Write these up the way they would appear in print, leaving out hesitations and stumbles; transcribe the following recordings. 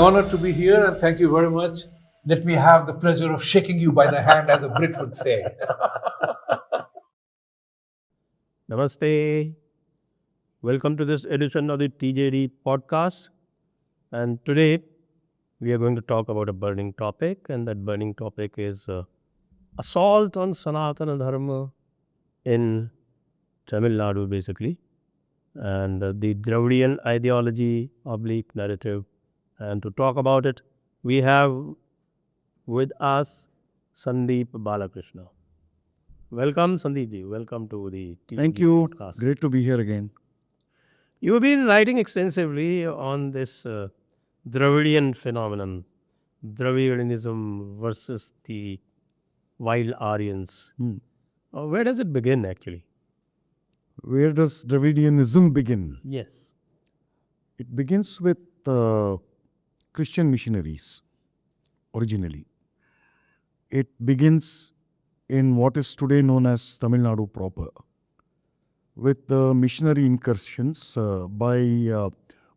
honored to be here and thank you very much. Let me have the pleasure of shaking you by the hand, as a Brit would say. Namaste. Welcome to this edition of the TJD podcast. And today we are going to talk about a burning topic, and that burning topic is assault on Sanatana Dharma in Tamil Nadu, basically, and the Dravidian ideology oblique narrative. And to talk about it, we have with us Sandeep Balakrishna. Welcome, Sandeep ji. Welcome to the TJD Thank you. podcast. Great to be here again. You have been writing extensively on this Dravidian phenomenon, Dravidianism versus the wild Aryans. Where does it begin, actually? Where does Dravidianism begin? Yes. It begins with Christian missionaries, originally. It begins in what is today known as Tamil Nadu proper, with the missionary incursions by,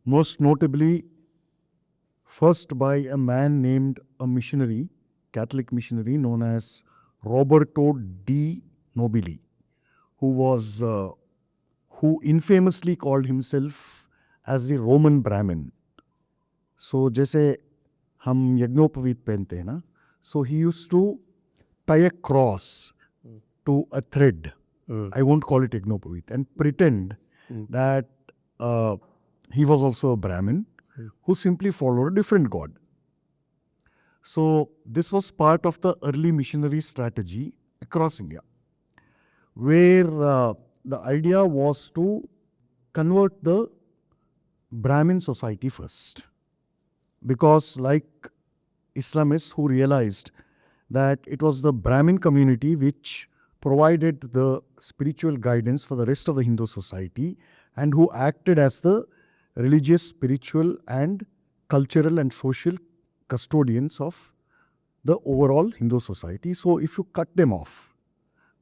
most notably, first by a man named a missionary, Catholic missionary known as Roberto di Nobili, who infamously called himself as the Roman Brahmin. So, जैसे हम यज्ञोपवीत पहनते हैं ना, so he used to tie a cross to a thread. I won't call it yajnopavit, and pretend that he was also a Brahmin who simply followed a different god. So this was part of the early missionary strategy across India, where the idea was to convert the Brahmin society first. Because like Islamists who realized that it was the Brahmin community which provided the spiritual guidance for the rest of the Hindu society and who acted as the religious, spiritual and cultural and social custodians of the overall Hindu society. So if you cut them off,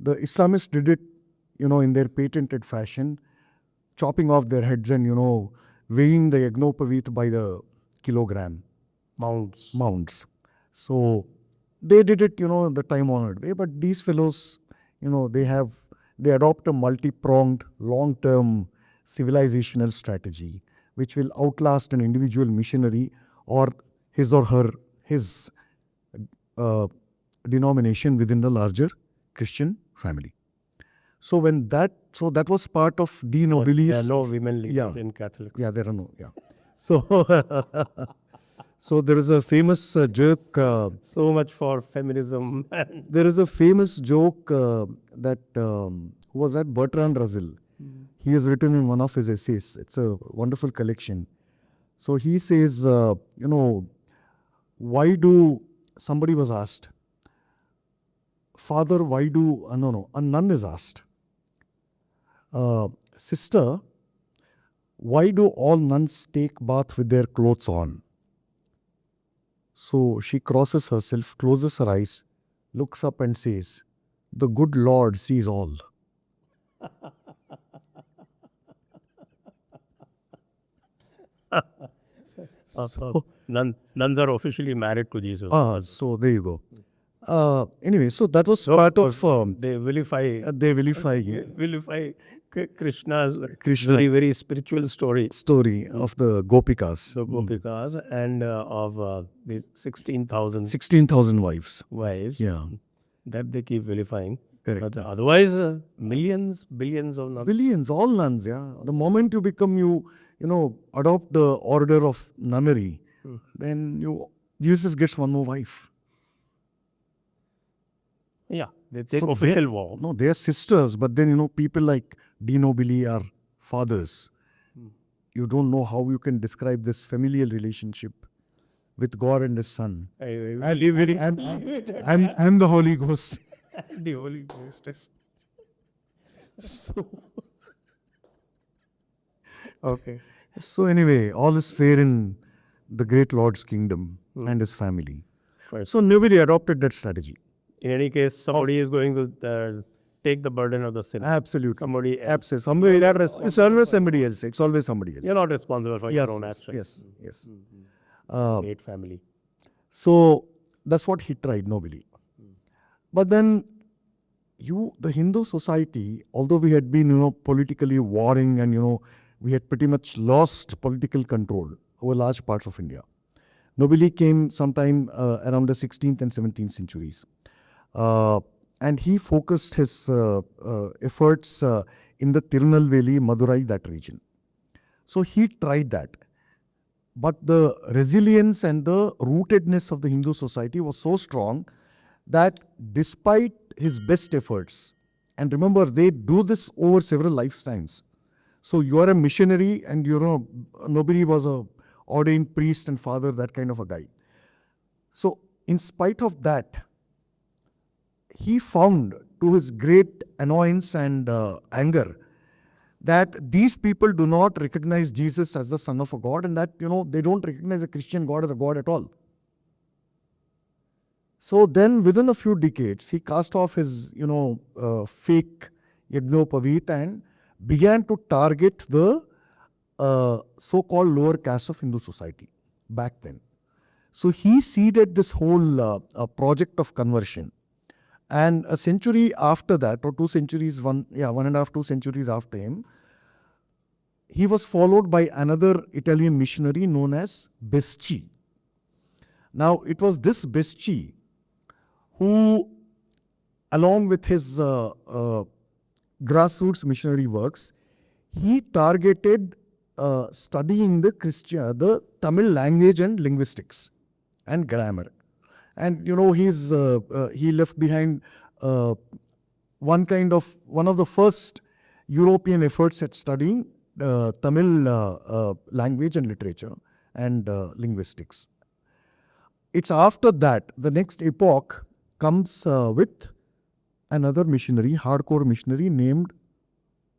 the Islamists did it, in their patented fashion, chopping off their heads and, weighing the yajnopavit by the kilogram. Mounds. So they did it, the time-honored way. But these fellows, they adopt a multi-pronged, long-term civilizational strategy, which will outlast an individual missionary or his denomination within the larger Christian family. So that was part of De Nobilis. There are no women leaders in Catholics. Yeah, there are no. Yeah. So there is a famous joke. So much for feminism. There is a famous joke that who was that? Bertrand Russell. He has written in one of his essays. It's a wonderful collection. So he says, why do, somebody was asked, Father, why do, a nun is asked, Sister, why do all nuns take bath with their clothes on? So she crosses herself, closes her eyes, looks up and says, the good Lord sees all. So nuns are officially married to Jesus. So there you go. Anyway, so that was part of... they vilify Krishna's very, very spiritual story of the Gopikas. The Gopikas and of the 16,000 wives. Yeah. That they keep vilifying. Correct. But otherwise, billions of nuns. Billions, all nuns, yeah. The moment you become, adopt the order of nunnery, then Jesus gets one more wife. Yeah, they take official vow. No, they are sisters, but then, people like De Nobili are fathers. You don't know how you can describe this familial relationship with God and His Son. And the Holy Ghost. The Holy Ghost. So, okay. So anyway, all is fair in the great Lord's kingdom and His family. Right. So nobody adopted that strategy. In any case, somebody is going to take the burden of the sin. Absolutely. Somebody else. It's always somebody else. It's always somebody else. You're not responsible for your own actions. Yes. Great family. So that's what he tried nobly. But then the Hindu society, although we had been, politically warring and, we had pretty much lost political control over large parts of India. Nobili came sometime around the 16th and 17th centuries. And he focused his efforts in the Tirunelveli, Madurai, that region. So he tried that. But the resilience and the rootedness of the Hindu society was so strong that despite his best efforts, and remember, they do this over several lifetimes. So you are a missionary and nobody was a ordained priest and father, that kind of a guy. So in spite of that, he found, to his great annoyance and anger, that these people do not recognize Jesus as the Son of a God, and that, they don't recognize a Christian God as a God at all. So then within a few decades, he cast off his, fake Yagnopavit and began to target the so-called lower caste of Hindu society back then. So he seeded this whole project of conversion. And a century after that, or 2 centuries, 1.5, 2 centuries after him, he was followed by another Italian missionary known as Besci. Now, it was this Besci who, along with his grassroots missionary works, he targeted studying the Tamil language and linguistics and grammar. And he left behind one of the first European efforts at studying Tamil language and literature and linguistics. It's after that, the next epoch comes with another missionary, hardcore missionary named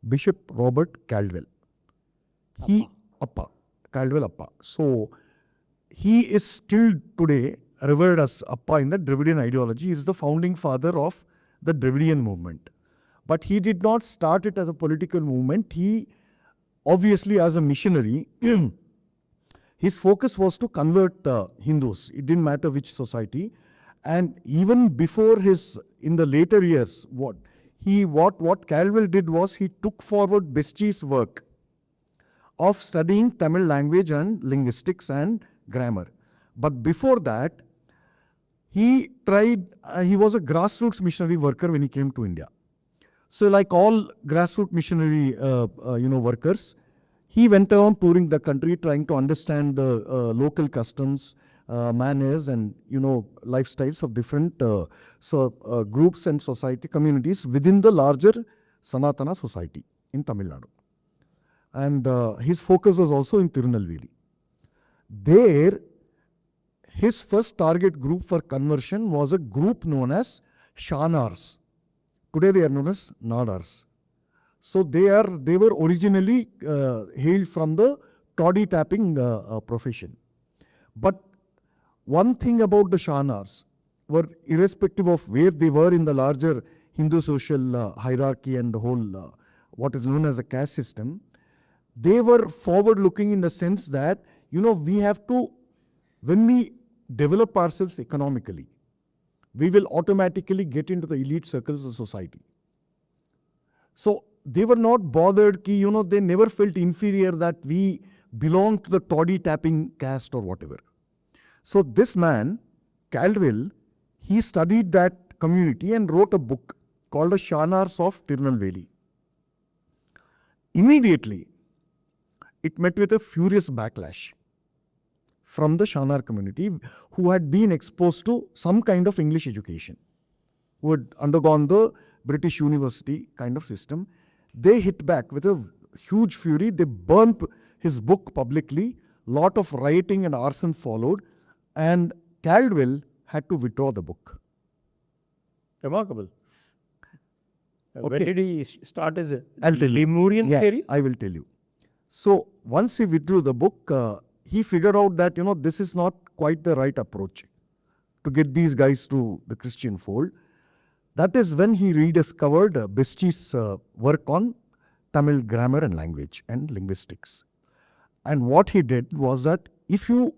Bishop Robert Caldwell. Caldwell Appa. So he is still today revered as Appa in the Dravidian ideology. He is the founding father of the Dravidian movement. But he did not start it as a political movement. He, obviously as a missionary, his focus was to convert Hindus. It didn't matter which society. And even before in the later years, what Caldwell did was he took forward Besci's work of studying Tamil language and linguistics and grammar. But before that, he was a grassroots missionary worker when he came to India. So like all grassroots missionary workers, he went around touring the country trying to understand the local customs, manners and lifestyles of different groups and society communities within the larger Sanatana society in Tamil Nadu. And his focus was also in Tirunelveli. There, his first target group for conversion was a group known as Shanars. Today they are known as Nadars. So they were originally hailed from the toddy tapping profession. But one thing about the Shanars were, irrespective of where they were in the larger Hindu social hierarchy and the whole what is known as a caste system, they were forward-looking in the sense that, we have to, when we develop ourselves economically, we will automatically get into the elite circles of society. So they were not bothered, they never felt inferior that we belong to the toddy tapping caste or whatever. So this man, Caldwell, he studied that community and wrote a book called The Shanars of Tirunelveli. Immediately, it met with a furious backlash from the Shanar community, who had been exposed to some kind of English education, who had undergone the British university kind of system. They hit back with a huge fury. They burnt his book publicly. Lot of rioting and arson followed, and Caldwell had to withdraw the book. Remarkable. Okay. When did he start his I'll tell you. Lemurian theory? I will tell you. So once he withdrew the book, he figured out that, this is not quite the right approach to get these guys to the Christian fold. That is when he rediscovered Besci's work on Tamil grammar and language and linguistics. And what he did was that if you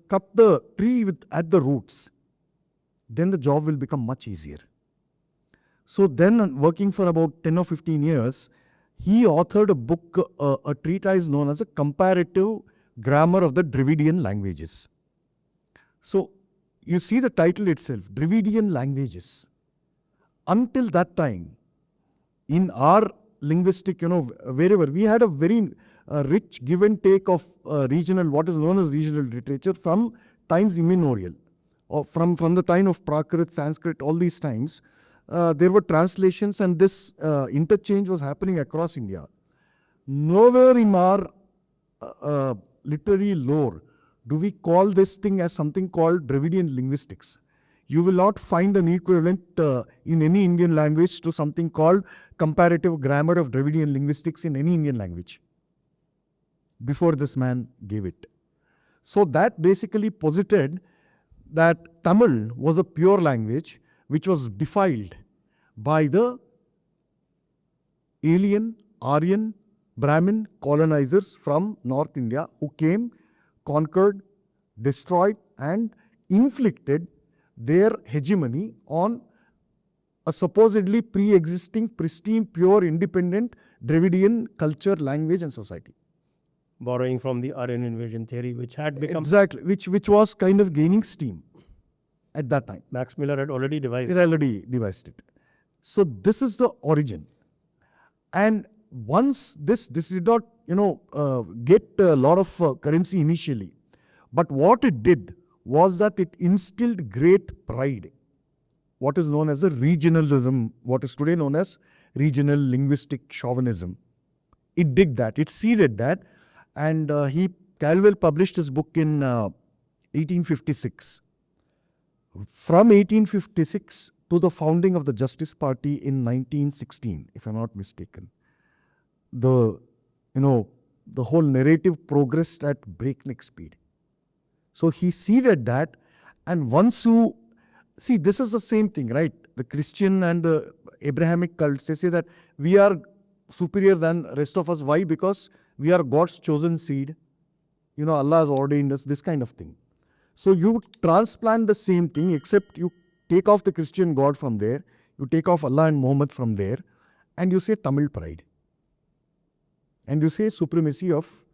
cut the tree at the roots, then the job will become much easier. So then, working for about 10 or 15 years, he authored a book, a treatise known as a Comparative Grammar of the Dravidian Languages. So you see the title itself, Dravidian Languages. Until that time, in our linguistic, wherever, we had a very rich give and take of regional, what is known as regional literature from times immemorial. Or from the time of Prakrit, Sanskrit, all these times, there were translations, and this interchange was happening across India. Nowhere in our literary lore do we call this thing as something called Dravidian linguistics. You will not find an equivalent in any Indian language to something called Comparative Grammar of Dravidian Linguistics in any Indian language before this man gave it. So that basically posited that Tamil was a pure language which was defiled by the alien, Aryan, Brahmin colonizers from North India who came, conquered, destroyed and inflicted their hegemony on a supposedly pre-existing, pristine, pure, independent Dravidian culture, language and society. Borrowing from the Aryan invasion theory, which had become... Exactly, which was kind of gaining steam at that time. Max Miller had already devised. He already devised it. So this is the origin. And once this did not, get a lot of currency initially. But what it did was that it instilled great pride. What is known as a regionalism, what is today known as regional linguistic chauvinism. It did that, it seeded that. And Caldwell published his book in 1856. From 1856 to the founding of the Justice Party in 1916, if I'm not mistaken, the whole narrative progressed at breakneck speed. So he seeded that, and once you see, this is the same thing, right? The Christian and the Abrahamic cults, they say that we are superior than rest of us. Why? Because we are God's chosen seed. Allah has ordained us, this kind of thing. So you transplant the same thing, except you take off the Christian God from there, you take off Allah and Muhammad from there, and you say Tamil pride. And you say supremacy of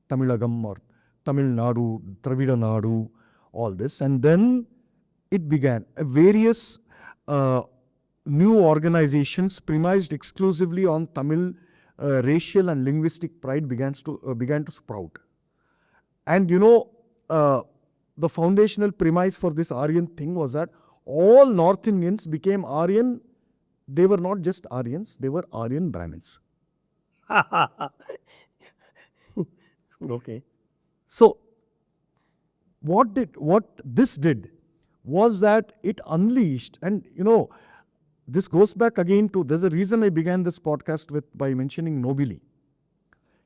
Tamilagam or Tamil Nadu, Dravida Nadu, all this. And then it began. Various new organizations premised exclusively on Tamil racial and linguistic pride began to sprout. And the foundational premise for this Aryan thing was that all North Indians became Aryan. They were not just Aryans, they were Aryan Brahmins. Okay. So what this did was that it unleashed, and this goes back again to, there's a reason I began this podcast by mentioning Nobili.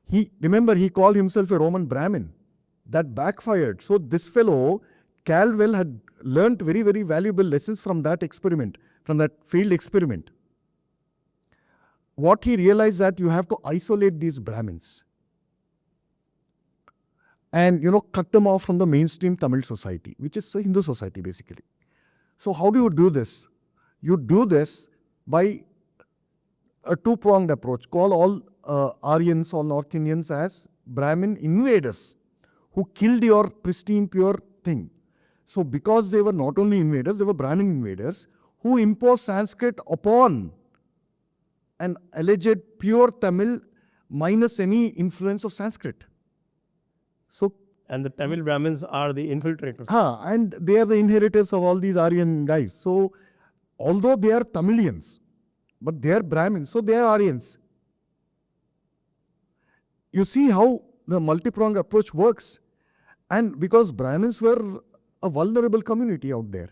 He called himself a Roman Brahmin. That backfired. So this fellow, Caldwell, had learnt very, very valuable lessons from that experiment, from that failed experiment. What he realized that you have to isolate these Brahmins and, cut them off from the mainstream Tamil society, which is a Hindu society basically. So how do you do this? You do this by a two-pronged approach. Call all Aryans, all North Indians as Brahmin invaders who killed your pristine, pure thing. So because they were not only invaders, they were Brahmin invaders who imposed Sanskrit upon an alleged pure Tamil minus any influence of Sanskrit. So, and the Tamil Brahmins are the infiltrators. And they are the inheritors of all these Aryan guys. So although they are Tamilians, but they are Brahmins, so they are Aryans. You see how the multi-pronged approach works. And because Brahmins were a vulnerable community out there,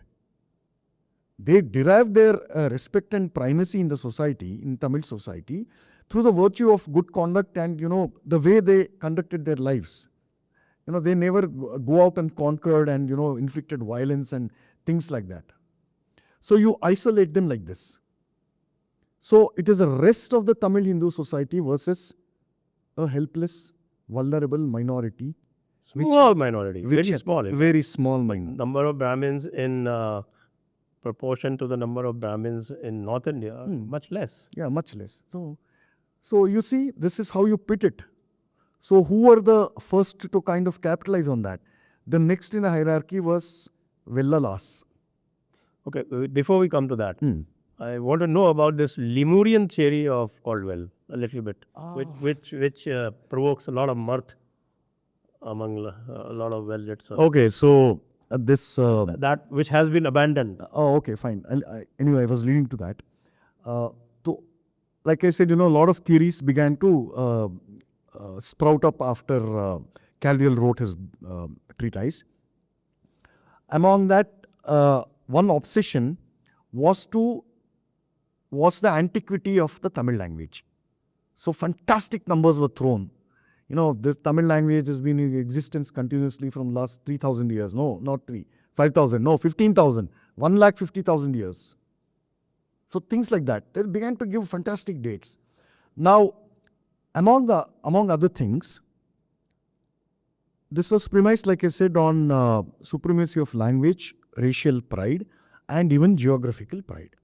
they derived their respect and primacy in the society, in Tamil society, through the virtue of good conduct and, the way they conducted their lives. They never go out and conquered and, inflicted violence and things like that. So you isolate them like this. So it is the rest of the Tamil Hindu society versus a helpless, vulnerable minority. Small minority, which very small. in fact. very small minority. Number of Brahmins in proportion to the number of Brahmins in North India, much less. Yeah, much less. So you see, this is how you pit it. So who were the first to kind of capitalize on that? The next in the hierarchy was Vellalas. Okay, before we come to that, I want to know about this Lemurian theory of Caldwell a little bit, which provokes a lot of mirth among a lot of well-lit circles. Okay, so this... that which has been abandoned. Oh, okay, fine. Anyway, I was leading to that. So, like I said, a lot of theories began to sprout up after Caldwell wrote his treatise. Among that, one obsession was the antiquity of the Tamil language. So fantastic numbers were thrown. The Tamil language has been in existence continuously from last 3,000 years. No, not 5,000. No, 15,000. 150,000 years. So things like that. They began to give fantastic dates. Now, among other things, this was premised, like I said, on supremacy of language, racial pride, and even geographical pride.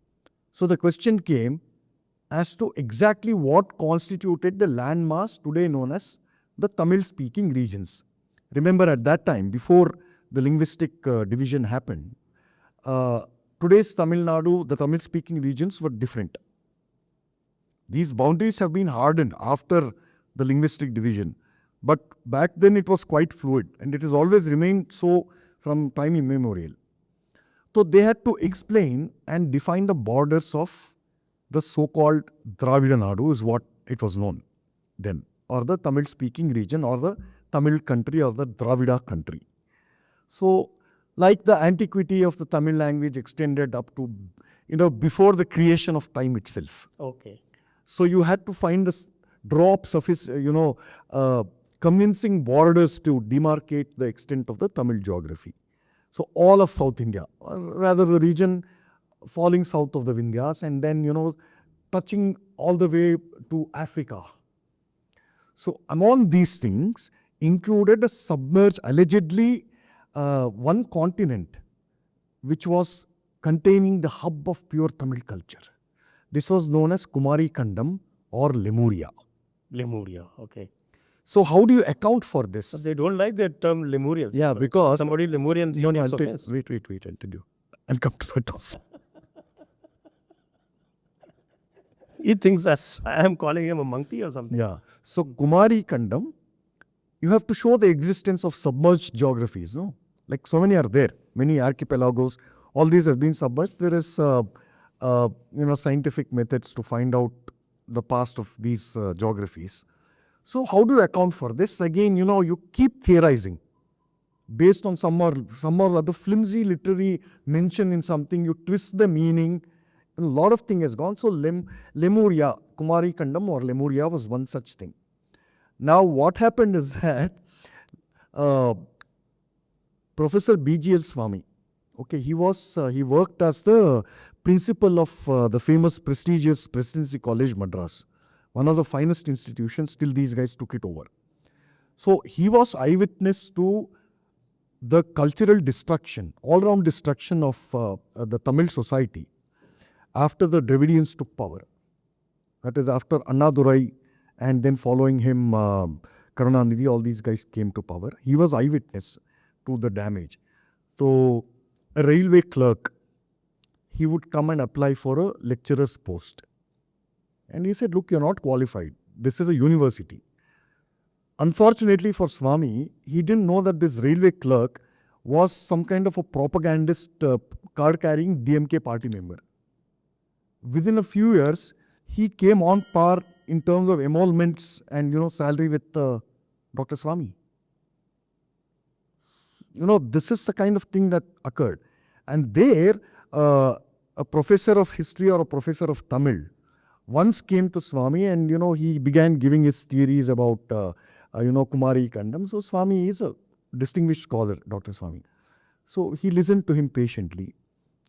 So the question came as to exactly what constituted the landmass today known as the Tamil-speaking regions. Remember, at that time, before the linguistic division happened, today's Tamil Nadu, the Tamil-speaking regions were different. These boundaries have been hardened after the linguistic division. But back then it was quite fluid, and it has always remained so from time immemorial. So they had to explain and define the borders of the so-called Dravidian Nadu, is what it was known then, or the Tamil-speaking region, or the Tamil country, or the Dravida country. So, like the antiquity of the Tamil language extended up to, before the creation of time itself. Okay. So you had to find the drops of his, convincing borders to demarcate the extent of the Tamil geography. So all of South India, or rather the region falling south of the Vindhyas, and then, touching all the way to Africa. So among these things included a submerged, allegedly one continent which was containing the hub of pure Tamil culture. This was known as Kumari Kandam or Lemuria. Lemuria, okay. So how do you account for this? But they don't like the term Lemurians. Yeah, because... somebody Lemurian... No, wait, I'll tell you. I'll come to that. He thinks I am calling him a monkey or something. Yeah. So Kumari Kandam, you have to show the existence of submerged geographies, no? Like so many are there, many archipelagos, all these have been submerged. There is, scientific methods to find out the past of these geographies. So how do you account for this? Again, you keep theorizing based on some or other flimsy literary mention in something. You twist the meaning. A lot of thing has gone. So Lemuria, Kumari Kandam or Lemuria was one such thing. Now what happened is that Professor B.G.L. Swami, okay, he worked as the principal of the famous prestigious Presidency College, Madras. One of the finest institutions, till these guys took it over. So he was eyewitness to the cultural destruction, all-round destruction of the Tamil society after the Dravidians took power. That is after Annadurai, and then following him Karunanidhi, all these guys came to power. He was eyewitness to the damage. So a railway clerk, he would come and apply for a lecturer's post. And he said, look, you're not qualified. This is a university. Unfortunately for Swami, he didn't know that this railway clerk was some kind of a propagandist, card-carrying DMK party member. Within a few years, he came on par in terms of emoluments and, salary with Dr. Swami. This is the kind of thing that occurred. And there, a professor of history or a professor of Tamil once came to Swami and, he began giving his theories about, Kumari Kandam. So Swami is a distinguished scholar, Dr. Swami. So he listened to him patiently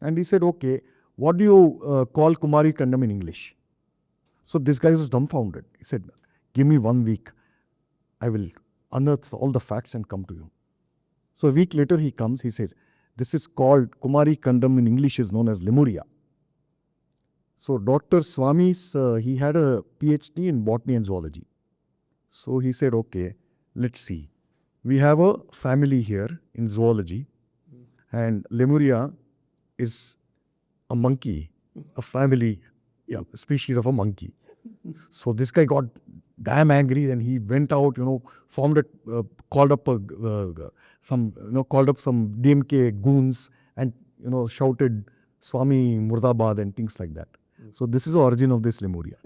and he said, okay, what do you call Kumari Kandam in English? So this guy was dumbfounded. He said, give me 1 week. I will unearth all the facts and come to you. So a week later he comes, he says, this is called Kumari Kandam, in English is known as Lemuria. So Dr. Swami's, he had a PhD in botany and zoology. So he said, okay, let's see. We have a family here in zoology, and Lemuria is a monkey, a family, species of a monkey. So this guy got damn angry, then he went out, formed a, called up some DMK goons and, shouted Swami Murdabad and things like that. So this is the origin of this Lemuria.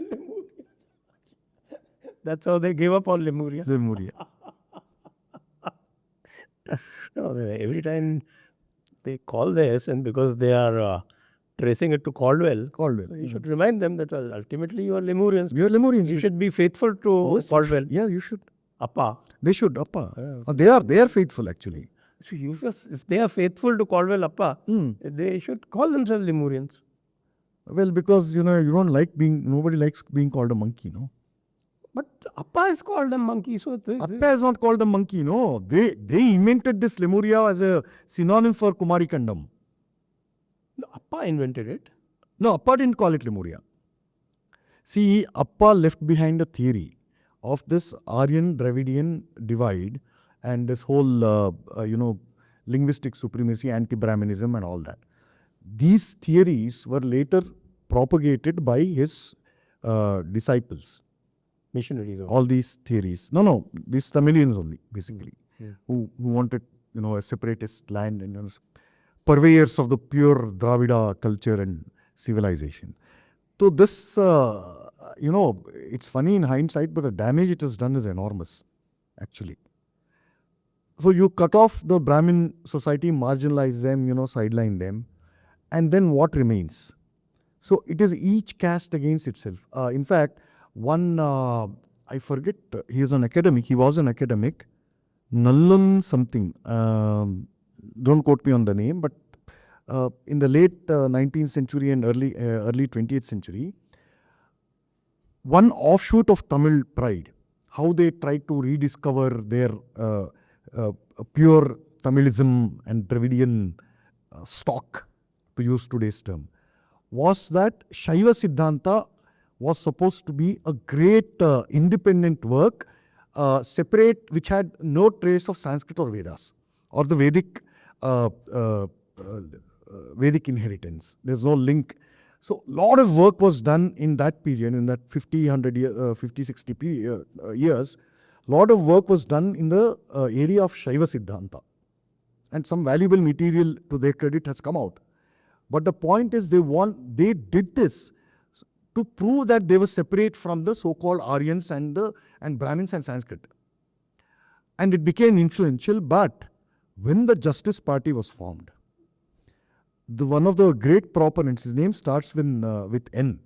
That's how they gave up on Lemuria. Lemuria. No, every time they call this, and because they are tracing it to Caldwell, you should remind them that ultimately you are Lemurians. We are Lemurians. You should be faithful to Caldwell. Yeah, you should. Appa. They should, Appa. They are faithful actually. So if they are faithful to Caldwell Appa, they should call themselves Lemurians. Well, because, you don't like nobody likes being called a monkey, no? But Appa is called a monkey, so... Appa is not called a monkey, no. They invented this Lemuria as a synonym for Kumari Kandam. Appa invented it? No, Appa didn't call it Lemuria. See, Appa left behind a theory of this Aryan Dravidian divide and this whole, linguistic supremacy, anti-Brahmanism and all that. These theories were later propagated by his disciples. Missionaries. All these theories. No, these Tamilians only, basically, who wanted, a separatist land and purveyors of the pure Dravida culture and civilization. So this, it's funny in hindsight, but the damage it has done is enormous, actually. So you cut off the Brahmin society, marginalize them, sideline them, and then what remains? So it is each caste against itself. In fact, one, I forget, he was an academic, Nallan something, don't quote me on the name, but in the late 19th century and early 20th century, one offshoot of Tamil pride, how they tried to rediscover their pure Tamilism and Dravidian stock, to use today's term, was that Shaiva Siddhanta was supposed to be a great independent work, separate, which had no trace of Sanskrit or Vedas or the Vedic inheritance. There's no link. So, lot of work was done in that period, in that 60 years. Lot of work was done in the area of Shaiva Siddhanta. And some valuable material, to their credit, has come out. But the point is, they did this to prove that they were separate from the so-called Aryans and Brahmins and Sanskrit. And it became influential, but when the Justice Party was formed, one of the great proponents, his name starts with N.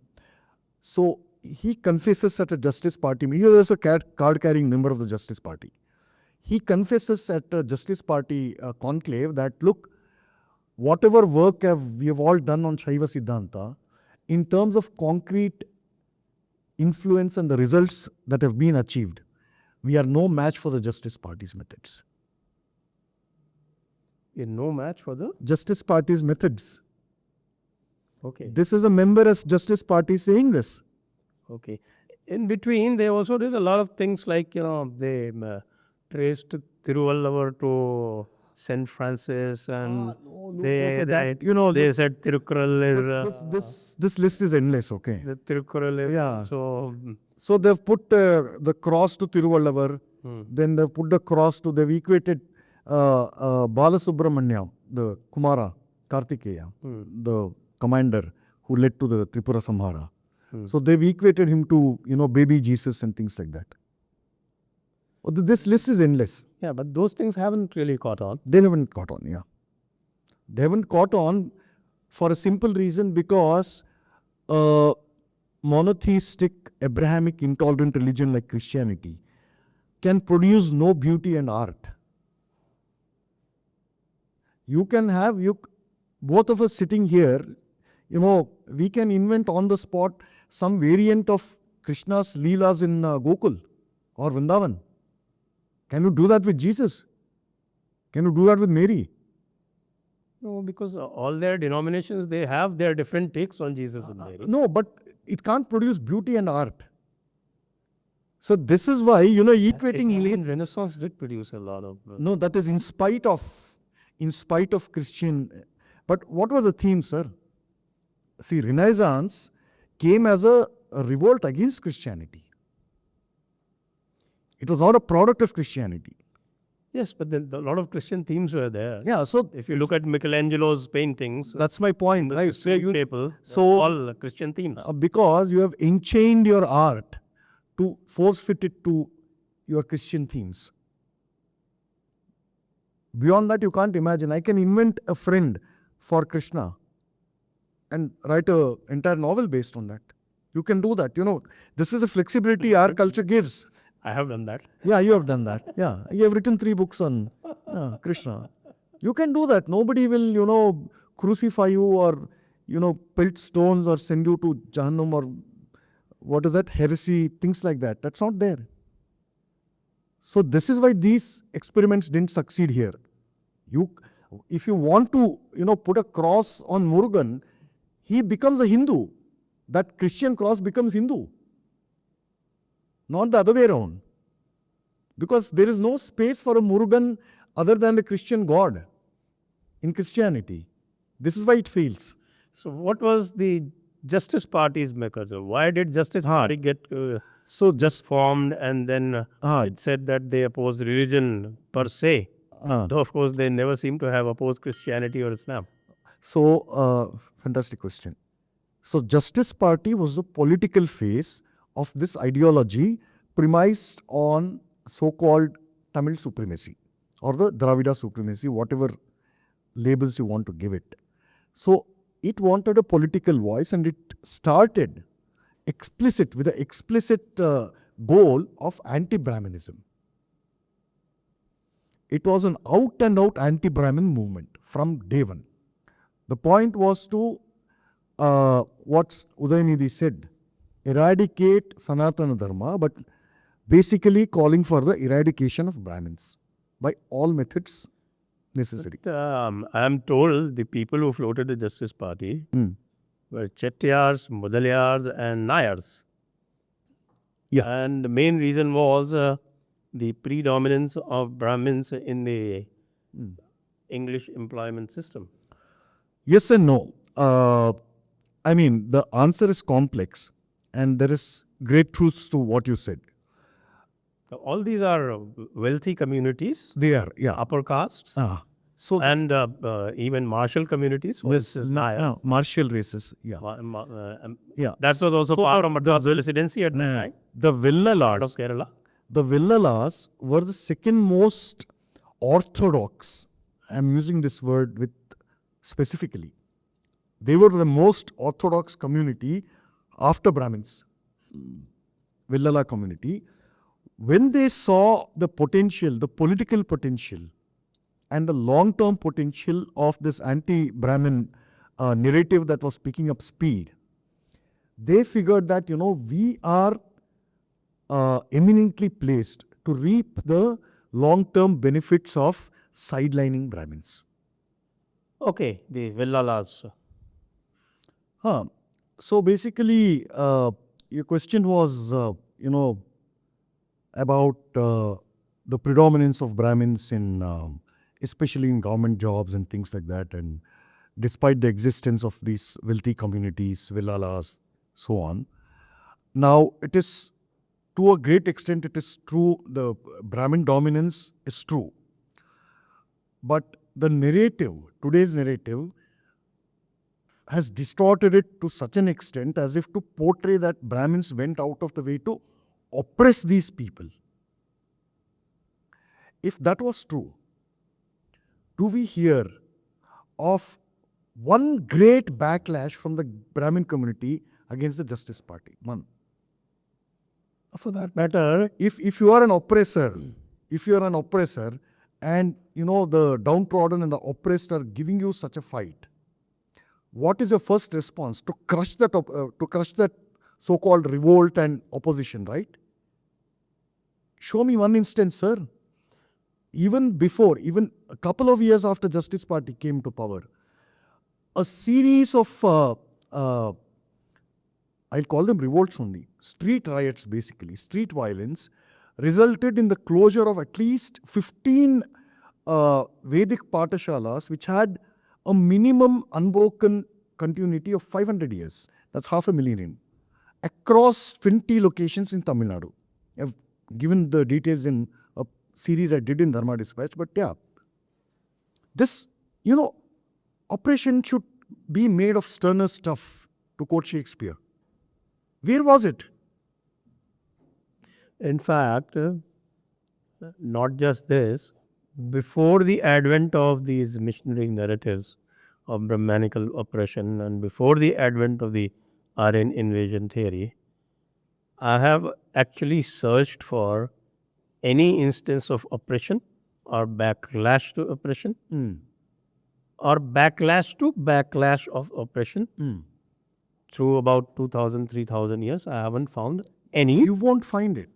So he confesses at a Justice Party meeting. He was a card-carrying member of the Justice Party. He confesses at a Justice Party conclave that, look, whatever work we have all done on Shaiva Siddhanta, in terms of concrete influence and the results that have been achieved, we are no match for the Justice Party's methods. You're no match for the Justice Party's methods. Okay. This is a member of Justice Party saying this. Okay. In between, they also did a lot of things like, they traced Thiruvalluvar to St. Francis, and they said Tirukkural is... This list is endless, okay? The Tirukkural is So they've put the cross to Thiruvalluvar, then they've put the cross to, they've equated Balasubramanyam, the Kumara, Kartikeya, the commander who led to the Tripura Samhara. So they've equated him to, baby Jesus and things like that. This list is endless. Yeah, but those things haven't really caught on. They haven't caught on, yeah. They haven't caught on for a simple reason, because a monotheistic, Abrahamic, intolerant religion like Christianity can produce no beauty and art. You can have, both of us sitting here, we can invent on the spot some variant of Krishna's Leelas in Gokul or Vrindavan. Can you do that with Jesus? Can you do that with Mary? No, because all their denominations, they have their different takes on Jesus and Mary. No, but it can't produce beauty and art. So this is why, equating Italian Renaissance did produce a lot of... No, that is in spite of Christian. But what was the theme, sir? See, Renaissance came as a revolt against Christianity. It was not a product of Christianity. Yes, but then a lot of Christian themes were there. Yeah, so If you look at Michelangelo's paintings, that's my point, right? so chapel, so- all Christian themes. Because you have enchained your art to force fit it to your Christian themes. Beyond that, you can't imagine. I can invent a friend for Krishna and write an entire novel based on that. You can do that. This is a flexibility our culture gives. I have done that. Yeah, you have done that. Yeah, you have written 3 books on Krishna. You can do that. Nobody will, crucify you or, pelt stones or send you to Jahannam or what is that, heresy, things like that. That's not there. So this is why these experiments didn't succeed here. If you want to, put a cross on Murugan, he becomes a Hindu. That Christian cross becomes Hindu. Not the other way around. Because there is no space for a Murugan other than the Christian God in Christianity. This is why it fails. So what was the Justice Party's mechanism? Why did Justice Party get So just formed, and then it said that they opposed religion per se? Though of course they never seem to have opposed Christianity or Islam. Fantastic question. So Justice Party was the political face of this ideology premised on so-called Tamil supremacy or the Dravida supremacy, whatever labels you want to give it. So it wanted a political voice, and it started with the explicit goal of anti-Brahmanism. It was an out-and-out anti-Brahmin movement from day one. The point was to, what Udayanidhi said, eradicate Sanatana Dharma, but basically calling for the eradication of Brahmins by all methods necessary. I am told the people who floated the Justice Party were Chettiars, Mudaliars and Nayars. Yeah. And the main reason was the predominance of Brahmins in the English employment system. Yes and no. The answer is complex, and there is great truths to what you said. So all these are wealthy communities, They are, yeah. upper castes, So and even martial communities. martial races, yeah. Yeah. That was also part of Madras residency at the time The of Villalas, Kerala. the Villalas were the second most orthodox. I'm using this word with specifically. They were the most orthodox community after Brahmins, Villala community. When they saw the potential, the political potential, and the long-term potential of this anti-Brahmin narrative that was picking up speed, they figured that, we are eminently placed to reap the long-term benefits of sidelining Brahmins. Okay, the Villalas. So basically, your question was, about the predominance of Brahmins in, especially in government jobs and things like that. And despite the existence of these wealthy communities, Villalas, so on. Now, it is, to a great extent, it is true, the Brahmin dominance is true. But the narrative, today's narrative, has distorted it to such an extent as if to portray that Brahmins went out of the way to oppress these people. If that was true, do we hear of one great backlash from the Brahmin community against the Justice Party? One. For that matter, If you are an oppressor, and the downtrodden and the oppressed are giving you such a fight, what is your first response? To crush that so-called revolt and opposition, right? Show me one instance, sir. even before, even a couple of years after Justice Party came to power, a series of, I'll call them revolts only, street riots basically, street violence, resulted in the closure of at least 15 Vedic Patashalas, which had a minimum unbroken continuity of 500 years. That's half a millennium. Across 20 locations in Tamil Nadu. I've given the details in a series I did in Dharma Dispatch, but yeah. This, operation should be made of sterner stuff, to quote Shakespeare. Where was it? In fact, not just this, before the advent of these missionary narratives of Brahmanical oppression and before the advent of the Aryan invasion theory, I have actually searched for any instance of oppression or backlash to oppression or backlash to backlash of oppression through about 2000, 3000 years. I haven't found any. You won't find it.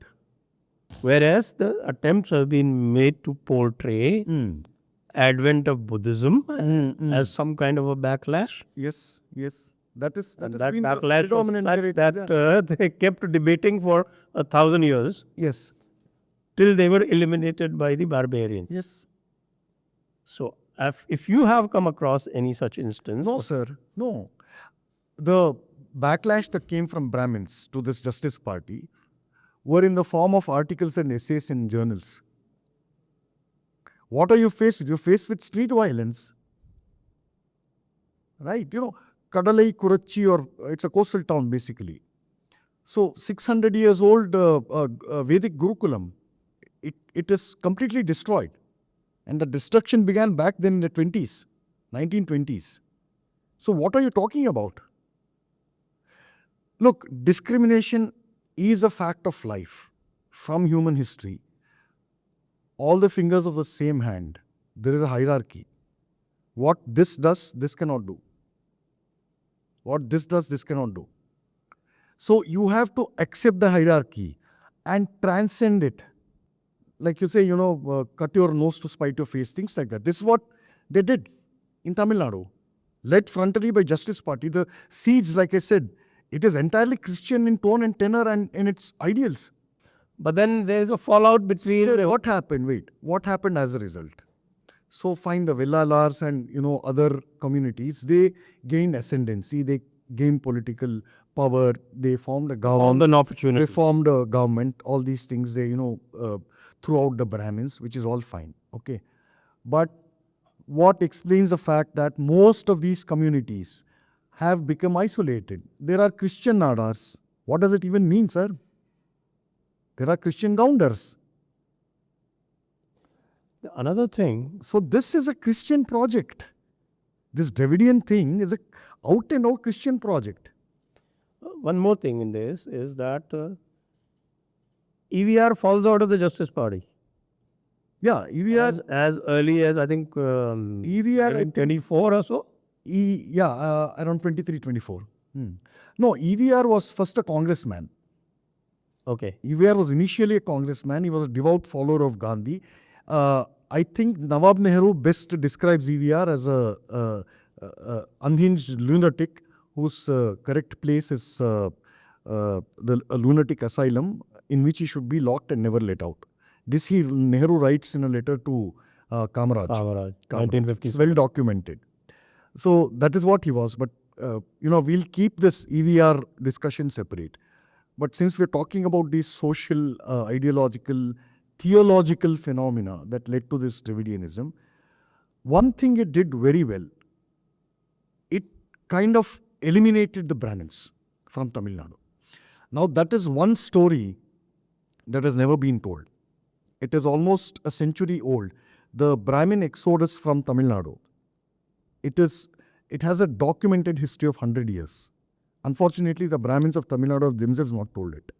Whereas the attempts have been made to portray advent of Buddhism as some kind of a backlash. Yes. That has That been the backlash was predominant such narrative. that they kept debating for 1,000 years Yes. till they were eliminated by the barbarians. Yes. So if you have come across any such instance, No, sir. No. The backlash that came from Brahmins to this Justice Party were in the form of articles and essays in journals. What are you faced with? You're faced with street violence. Right? Kadalai, Kurachi, or it's a coastal town basically. So 600 years old Vedic Gurukulam, it is completely destroyed. And the destruction began back then in the 1920s. So what are you talking about? Look, discrimination is a fact of life from human history. All the fingers of the same hand. There is a hierarchy. What this does, this cannot do. What this does, this cannot do. So you have to accept the hierarchy and transcend it. Like you say, cut your nose to spite your face, things like that. This is what they did in Tamil Nadu. Led frontally by Justice Party. The seeds, like I said, it is entirely Christian in tone and tenor and in its ideals. but then there is a fallout between. So what happened? Wait, what happened as a result? So find the Vellalars and other communities, they gained ascendancy, they gained political power, they formed a government. Found an opportunity. They formed a government, all these things, they, throughout the Brahmins, which is all fine, okay. But what explains the fact that most of these communities have become isolated? There are Christian Nadars. What does it even mean, sir? There are Christian Gounders. Another thing, So this is a Christian project. This Dravidian thing is a out and out Christian project. one more thing in this is that EVR falls out of the Justice Party. Yeah, EVR, As early as I think EVR, I think, 24 or so. around 23, 24. No, EVR was first a congressman. Okay. EVR was initially a congressman. He was a devout follower of Gandhi. I think Nawab Nehru best describes EVR as a unhinged lunatic whose correct place is a lunatic asylum in which he should be locked and never let out. This Nehru writes in a letter to Kamaraj. Kamaraj, Kamaraj. 1950s. It's well documented. So that is what he was. But, we'll keep this EVR discussion separate. But since we're talking about these social, ideological, theological phenomena that led to this Dravidianism, one thing it did very well, it kind of eliminated the Brahmins from Tamil Nadu. Now that is one story that has never been told. It is almost a century old. The Brahmin exodus from Tamil Nadu. It has a documented history of 100 years. Unfortunately, the Brahmins of Tamil Nadu have themselves not told it.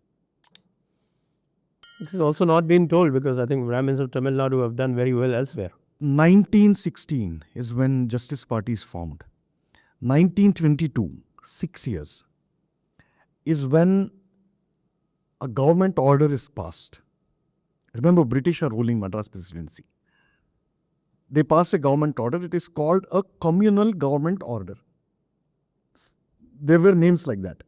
This is also not been told because I think Brahmins of Tamil Nadu have done very well elsewhere. 1916 is when Justice Party is formed. 1922, 6 years, is when a government order is passed. Remember, British are ruling Madras Presidency. they pass a government order. It is called a communal government order. There were names like that.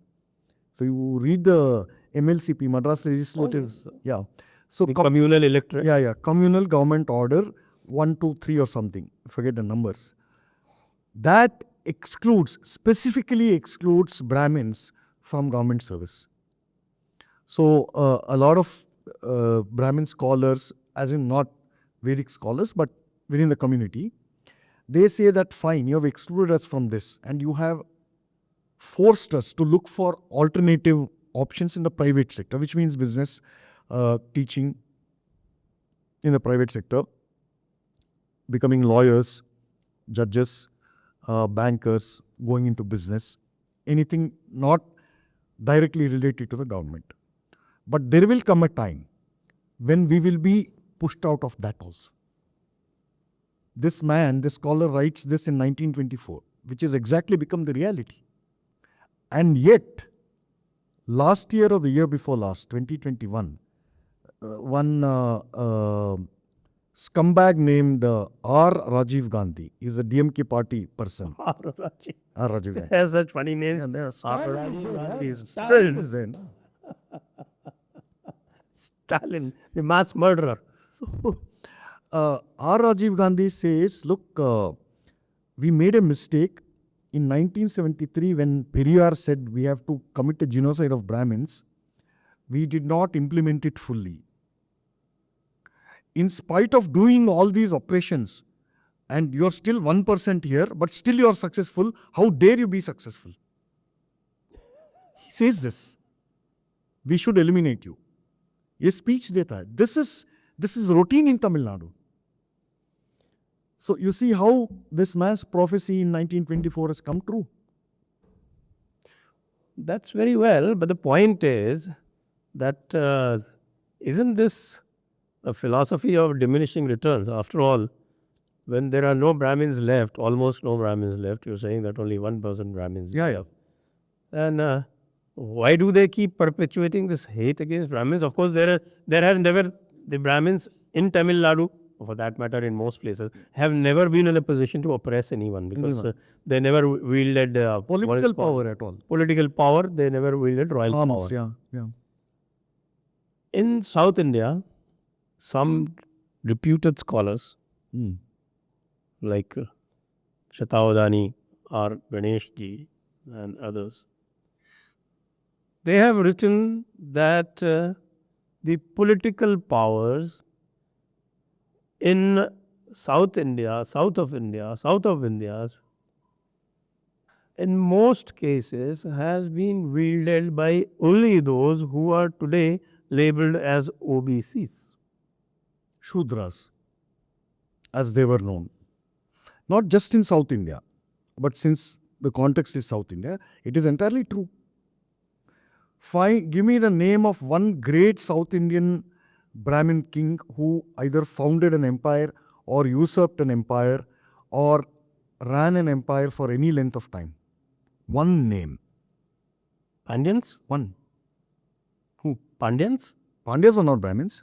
So you read the MLCP, Madras Legislative. Yeah. So The communal electorate. yeah, communal government order 1, 2, 3 or something. Forget the numbers. That specifically excludes Brahmins from government service. So a lot of Brahmin scholars, as in not Vedic scholars, but within the community, they say that fine, you have excluded us from this and you have forced us to look for alternative options in the private sector, which means business, teaching in the private sector, becoming lawyers, judges, bankers, going into business, anything not directly related to the government. But there will come a time when we will be pushed out of that also. This scholar writes this in 1924, which has exactly become the reality. And yet, last year or the year before last, 2021, one scumbag named R. Rajiv Gandhi is a DMK party person. R. Rajiv. R. Rajiv Gandhi. Has such funny names. And there are Stalin, Stalin, the mass murderer. So, R. Rajiv Gandhi says, look, we made a mistake in 1973 when Periyar said we have to commit a genocide of Brahmins. We did not implement it fully. In spite of doing all these operations, and you're still 1% here, but still you're successful, how dare you be successful? He says this. We should eliminate you. ये speech देता है. This is routine in Tamil Nadu. So you see how this man's prophecy in 1924 has come true. That's very well, but the point is that isn't this a philosophy of diminishing returns? After all, when there are no Brahmins left, almost no Brahmins left, you're saying that only 1% Brahmins left. And why do they keep perpetuating this hate against Brahmins? Of course, there were the Brahmins in Tamil Nadu, for that matter in most places, have never been in a position to oppress anyone because they never wielded political power at all. Political power, they never wielded royal power. Yeah. In South India, some reputed scholars like Shatawadani or Ganesh ji and others, they have written that the political powers in South of India, in most cases has been wielded by only those who are today labeled as OBCs. Shudras, as they were known. Not just in South India, but since the context is South India, it is entirely true. Fine, give me the name of one great South Indian Brahmin king who either founded an empire or usurped an empire or ran an empire for any length of time. One name. Pandyans? One. Who? Pandyans? Pandyas were not Brahmins.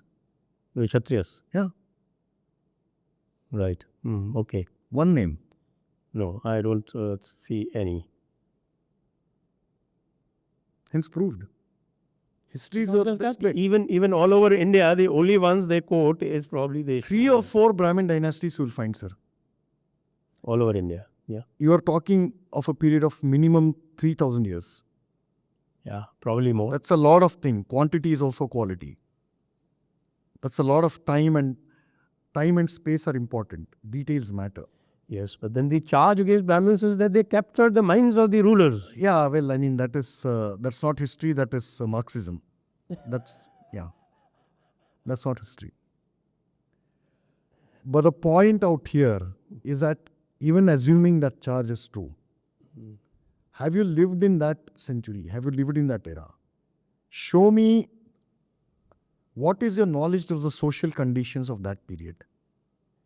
The Kshatriyas? Yeah. Right. Okay. One name. No, I don't see any. Hence proved. Histories No, are displayed. even all over India, the only ones they quote is probably the 3 or 4 Brahmin dynasties you will find, sir. all over India. Yeah. You are talking of a period of minimum 3,000 years. Yeah, probably more. That's a lot of thing. Quantity is also quality. That's a lot of time and space are important. Details matter. Yes, but then the charge against Brahmins is that they captured the minds of the rulers. Yeah, well, I mean, that's not history, that is Marxism. That's not history. But the point out here is that even assuming that charge is true, have you lived in that century? Have you lived in that era? Show me what is your knowledge of the social conditions of that period.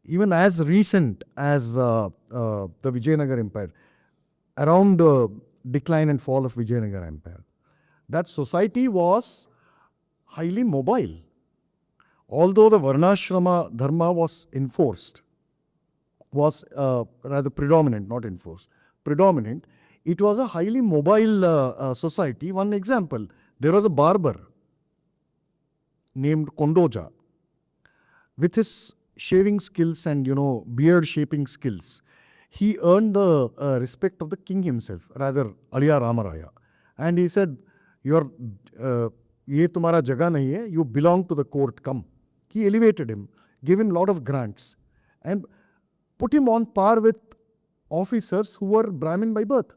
Even as recent as the Vijayanagar Empire, around the decline and fall of Vijayanagar Empire, that society was highly mobile. Although the Varnashrama Dharma was enforced, was rather predominant, not enforced, predominant. It was a highly mobile society. One example, there was a barber named Kondoja. With his shaving skills and, beard shaping skills, he earned the respect of the king himself, rather Aliya Ramaraya. And he said, ye tumhara jagah nahi hai, you belong to the court, come. He elevated him, gave him a lot of grants, and put him on par with officers who were Brahmin by birth,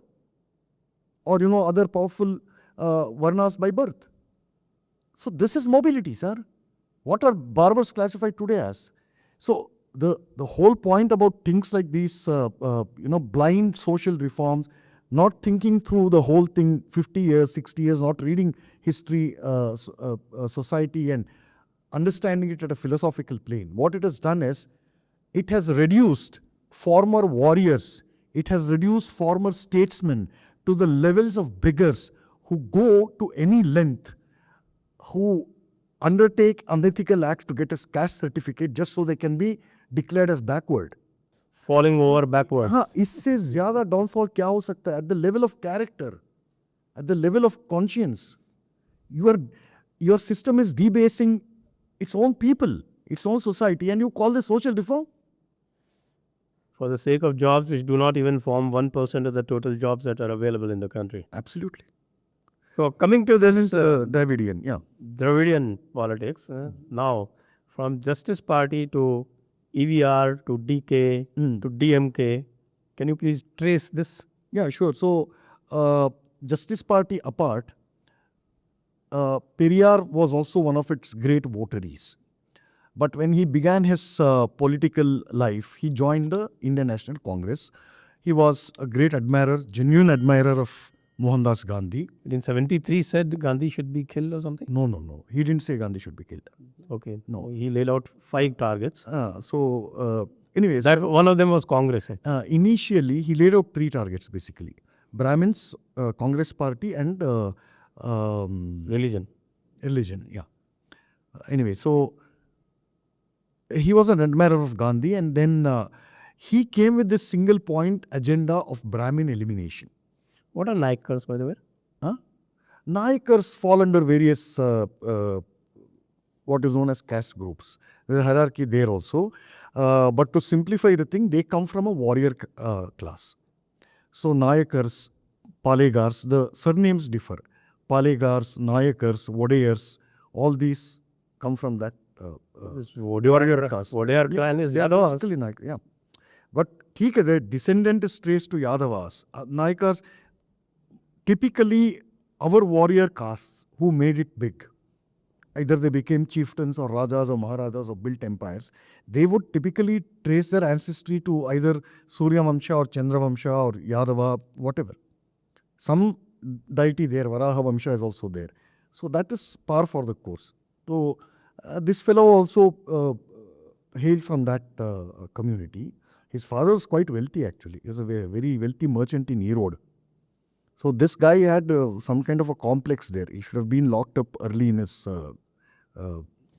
or, other powerful varnas by birth. So this is mobility, sir. What are barbers classified today as? So the whole point about things like these, blind social reforms, not thinking through the whole thing 50 years, 60 years, not reading history, society and understanding it at a philosophical plane. What it has done is, it has reduced former warriors, it has reduced former statesmen to the levels of beggars who go to any length, who undertake unethical acts to get a caste certificate just so they can be declared as backward. Falling over backward. हाँ, इससे ज़्यादा downfall क्या हो सकता है? At the level of character, at the level of conscience, your system is debasing its own people, its own society, and you call this social reform? For the sake of jobs which do not even form 1% of the total jobs that are available in the country. Absolutely. So coming to this Dravidian, yeah. Dravidian politics, now from Justice Party to EVR to DK to DMK, can you please trace this? Yeah, sure. So, Justice Party apart, Periyar was also one of its great votaries. But when he began his political life, he joined the Indian National Congress. He was a great admirer, genuine admirer of Mohandas Gandhi. In 73 said Gandhi should be killed or something? No. He didn't say Gandhi should be killed. Okay. No. He laid out 5 targets. Anyways. That one of them was Congress. Initially, he laid out 3 targets basically. Brahmins, Congress Party and Religion. Religion, yeah. Anyway, so he was an admirer of Gandhi, and then he came with this single point agenda of Brahmin elimination. What are Naikars, by the way? Naikars fall under various what is known as caste groups. There's a hierarchy there also. But to simplify the thing, they come from a warrior class. So Naikars, Palegars, the surnames differ. Palegars, Naikars, Vodayars, all these come from that warrior caste. Vodayar clan is Yadavas. Basically Naik, yeah. But the descendant is traced to Yadavas. Naikars, typically our warrior castes who made it big. Either they became chieftains or rajas or maharajas or built empires. They would typically trace their ancestry to either Surya Vamsha or Chandra Vamsha or Yadava, whatever. Some deity there, Varaha Vamsha is also there. So that is par for the course. So this fellow also hailed from that community. His father was quite wealthy actually. He was a very wealthy merchant in Erode. So this guy had some kind of a complex there. He should have been locked up early in his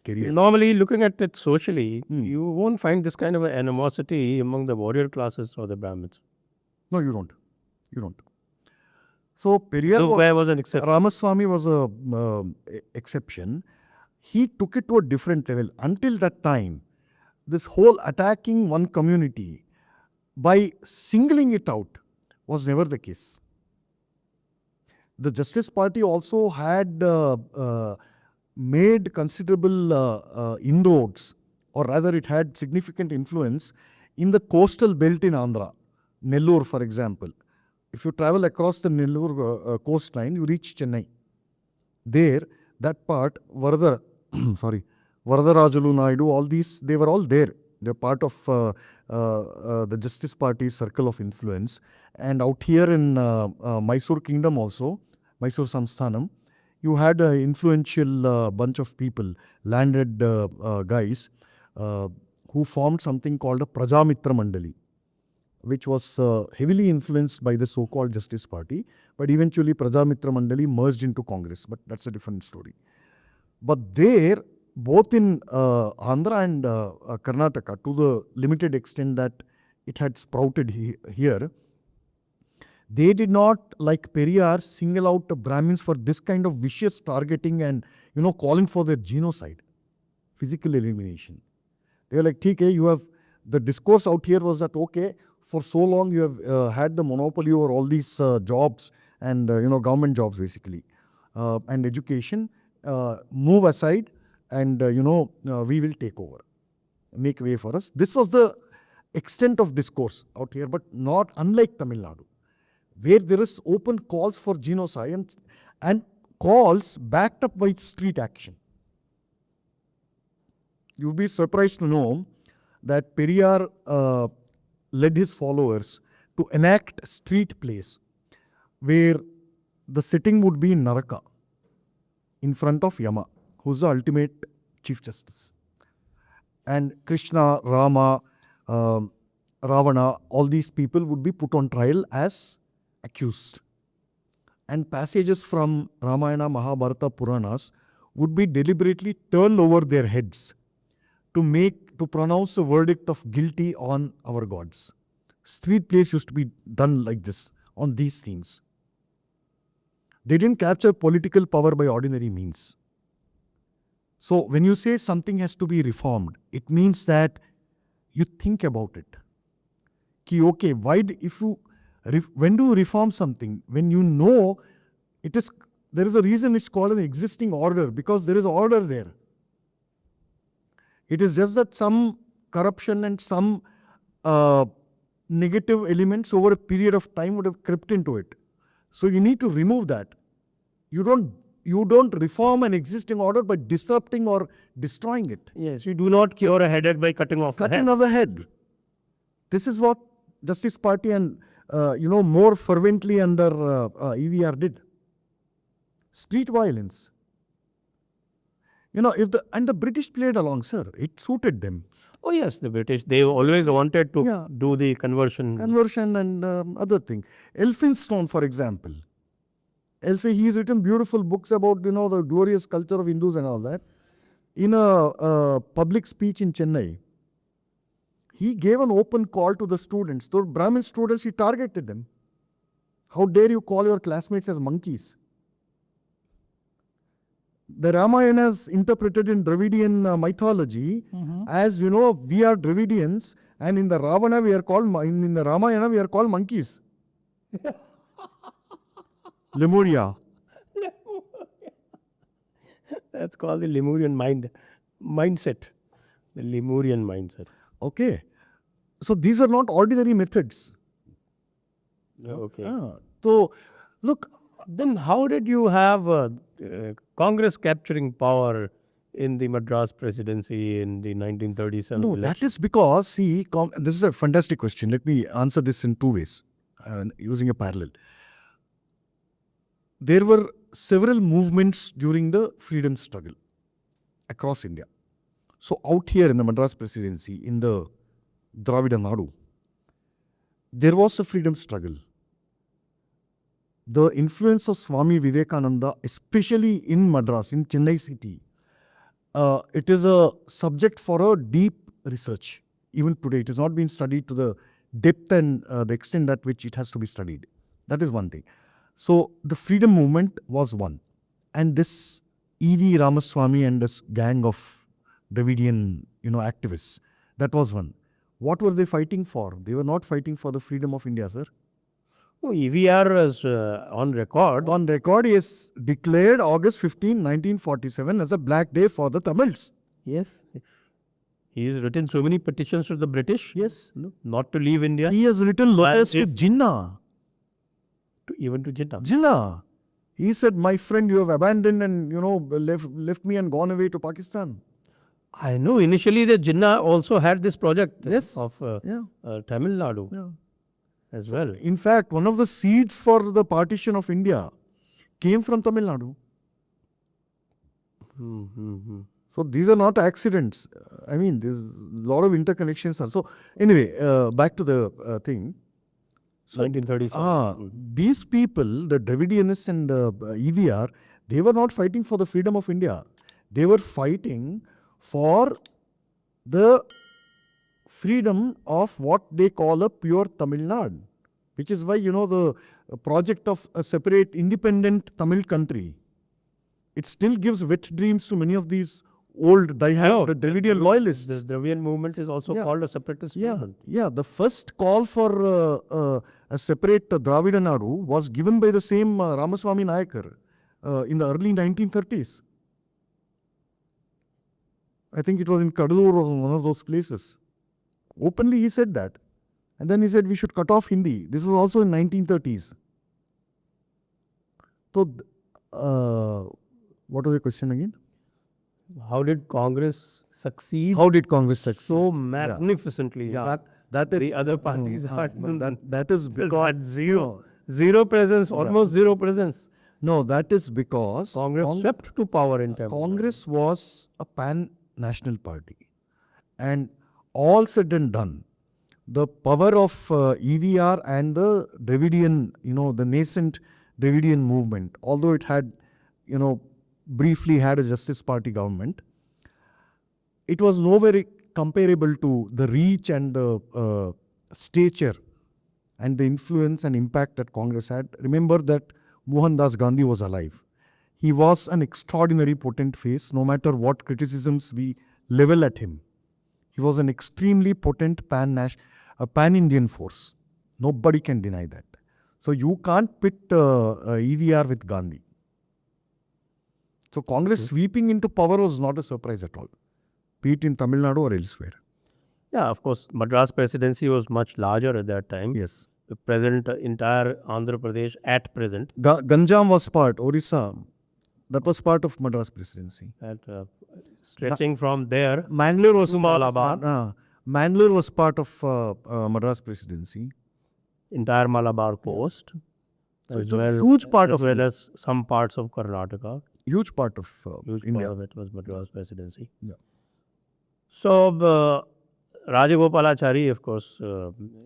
career. Normally, looking at it socially, you won't find this kind of an animosity among the warrior classes or the Brahmins. No, you don't. So Periyar was an exception. Ramaswamy was a exception. He took it to a different level. Until that time, this whole attacking one community by singling it out was never the case. The Justice Party also had made considerable inroads, or rather it had significant influence in the coastal belt in Andhra. Nellore, for example. If you travel across the Nellore coastline, you reach Chennai. There, that part, Varadarajulu Naidu, all these, they were all there. They were part of the Justice Party's circle of influence. And out here in Mysore Kingdom also, Mysore Samsthanam, you had an influential bunch of people, landed guys, who formed something called a Prajamitra Mandali, which was heavily influenced by the so-called Justice Party. But eventually Prajamitra Mandali merged into Congress, but that's a different story. But there, both in Andhra and Karnataka, to the limited extent that it had sprouted here. They did not, like Periyar, single out the Brahmins for this kind of vicious targeting and, calling for their genocide, physical elimination. They were like, okay, you have, the discourse out here was that, okay, for so long you have had the monopoly over all these jobs and, government jobs basically, and education, move aside and, we will take over, make way for us. This was the extent of discourse out here, but not unlike Tamil Nadu, where there is open calls for genocide and calls backed up by street action. You'll be surprised to know that Periyar led his followers to enact street plays where the sitting would be in Naraka in front of Yama, who's the ultimate Chief Justice. And Krishna, Rama, Ravana, all these people would be put on trial as accused. And passages from Ramayana, Mahabharata, Puranas would be deliberately turned over their heads to pronounce a verdict of guilty on our gods. Street plays used to be done like this, on these themes. They didn't capture political power by ordinary means. So when you say something has to be reformed, it means that you think about it. Okay, when do you reform something? When you know there is a reason it's called an existing order, because there is order there. It is just that some corruption and some negative elements over a period of time would have crept into it. So you need to remove that. You don't reform an existing order by disrupting or destroying it. Yes, you do not cure a headache by cutting off the head. Cutting off the head. This is what Justice Party and more fervently under EVR did. Street violence. And the British played along, sir. It suited them. Oh yes, the British, they always wanted to do the conversion. Conversion and other thing. Elphinstone, for example. He's written beautiful books about, the glorious culture of Hindus and all that. In a public speech in Chennai, he gave an open call to the students. The Brahmin students, he targeted them. How dare you call your classmates as monkeys? The Ramayana is interpreted in Dravidian mythology as, we are Dravidians, and in the Ravana we are called, in the Ramayana we are called monkeys. Lemuria. That's called the Lemurian mindset. The Lemurian mindset. Okay. So these are not ordinary methods. Okay. So, look. Then how did you have Congress capturing power in the Madras presidency in the 1937 No, election? that is because, this is a fantastic question. Let me answer this in two ways, using a parallel. There were several movements during the freedom struggle across India. So out here in the Madras presidency, in the Dravidian, there was a freedom struggle. The influence of Swami Vivekananda, especially in Madras, in Chennai city, it is a subject for a deep research. Even today, it has not been studied to the depth and the extent at which it has to be studied. That is one thing. So the freedom movement was one. And this E.V. Ramaswamy and this gang of Dravidian, activists, that was one. What were they fighting for? They were not fighting for the freedom of India, sir. Oh, EVR was on record. On record, he has declared August 15, 1947 as a black day for the Tamils. Yes. He has written so many petitions to the British. Yes. Not to leave India. He has written letters to Jinnah. Even to Jinnah. Jinnah. He said, my friend, you have abandoned and, left me and gone away to Pakistan. I know initially the Jinnah also had this project of Tamil Nadu. Yeah. As well. In fact, one of the seeds for the partition of India came from Tamil Nadu. So these are not accidents. There's a lot of interconnections. So anyway, back to the thing. So, 1937. These people, the Dravidianists and EVR, they were not fighting for the freedom of India. They were fighting for the freedom of what they call a pure Tamil Nadu, which is why, the project of a separate independent Tamil country, it still gives wet dreams to many of these old die-hard Dravidian loyalists. The Dravidian movement is also called a separatist movement. Yeah, the first call for a separate Dravida Nadu was given by the same Ramaswamy Nayakar in the early 1930s. I think it was in Kadalur or one of those places. Openly he said that. And then he said we should cut off Hindi. This was also in 1930s. So, what was the question again? How did Congress succeed? How did Congress succeed? So magnificently. Yeah. In fact, That is the other parties had that is because zero presence, almost zero presence. no, that is because Congress swept to power in Tamil Nadu. Congress was a pan-national party, and all said and done, the power of EVR and the Dravidian, the nascent Dravidian movement, although it had, briefly had a Justice Party government, it was nowhere comparable to the reach and the stature and the influence and impact that Congress had. Remember that Mohandas Gandhi was alive. He was an extraordinary potent face, no matter what criticisms we level at him. He was an extremely potent pan-Indian force. Nobody can deny that. So you can't pit EVR with Gandhi. So Congress sweeping into power was not a surprise at all, be it in Tamil Nadu or elsewhere. Yeah, of course, Madras presidency was much larger at that time. Yes. The present entire Andhra Pradesh at present. Ganjam was part, Orissa, that was part of Madras presidency. At, stretching from there Mangalore was to Malabar. Mangalore was part of Madras presidency. Entire Malabar coast. So as it's a well, huge part as of well as some parts of Karnataka. Huge part of Huge India. part of it was Madras presidency. Yeah. So Rajagopalachari, of course,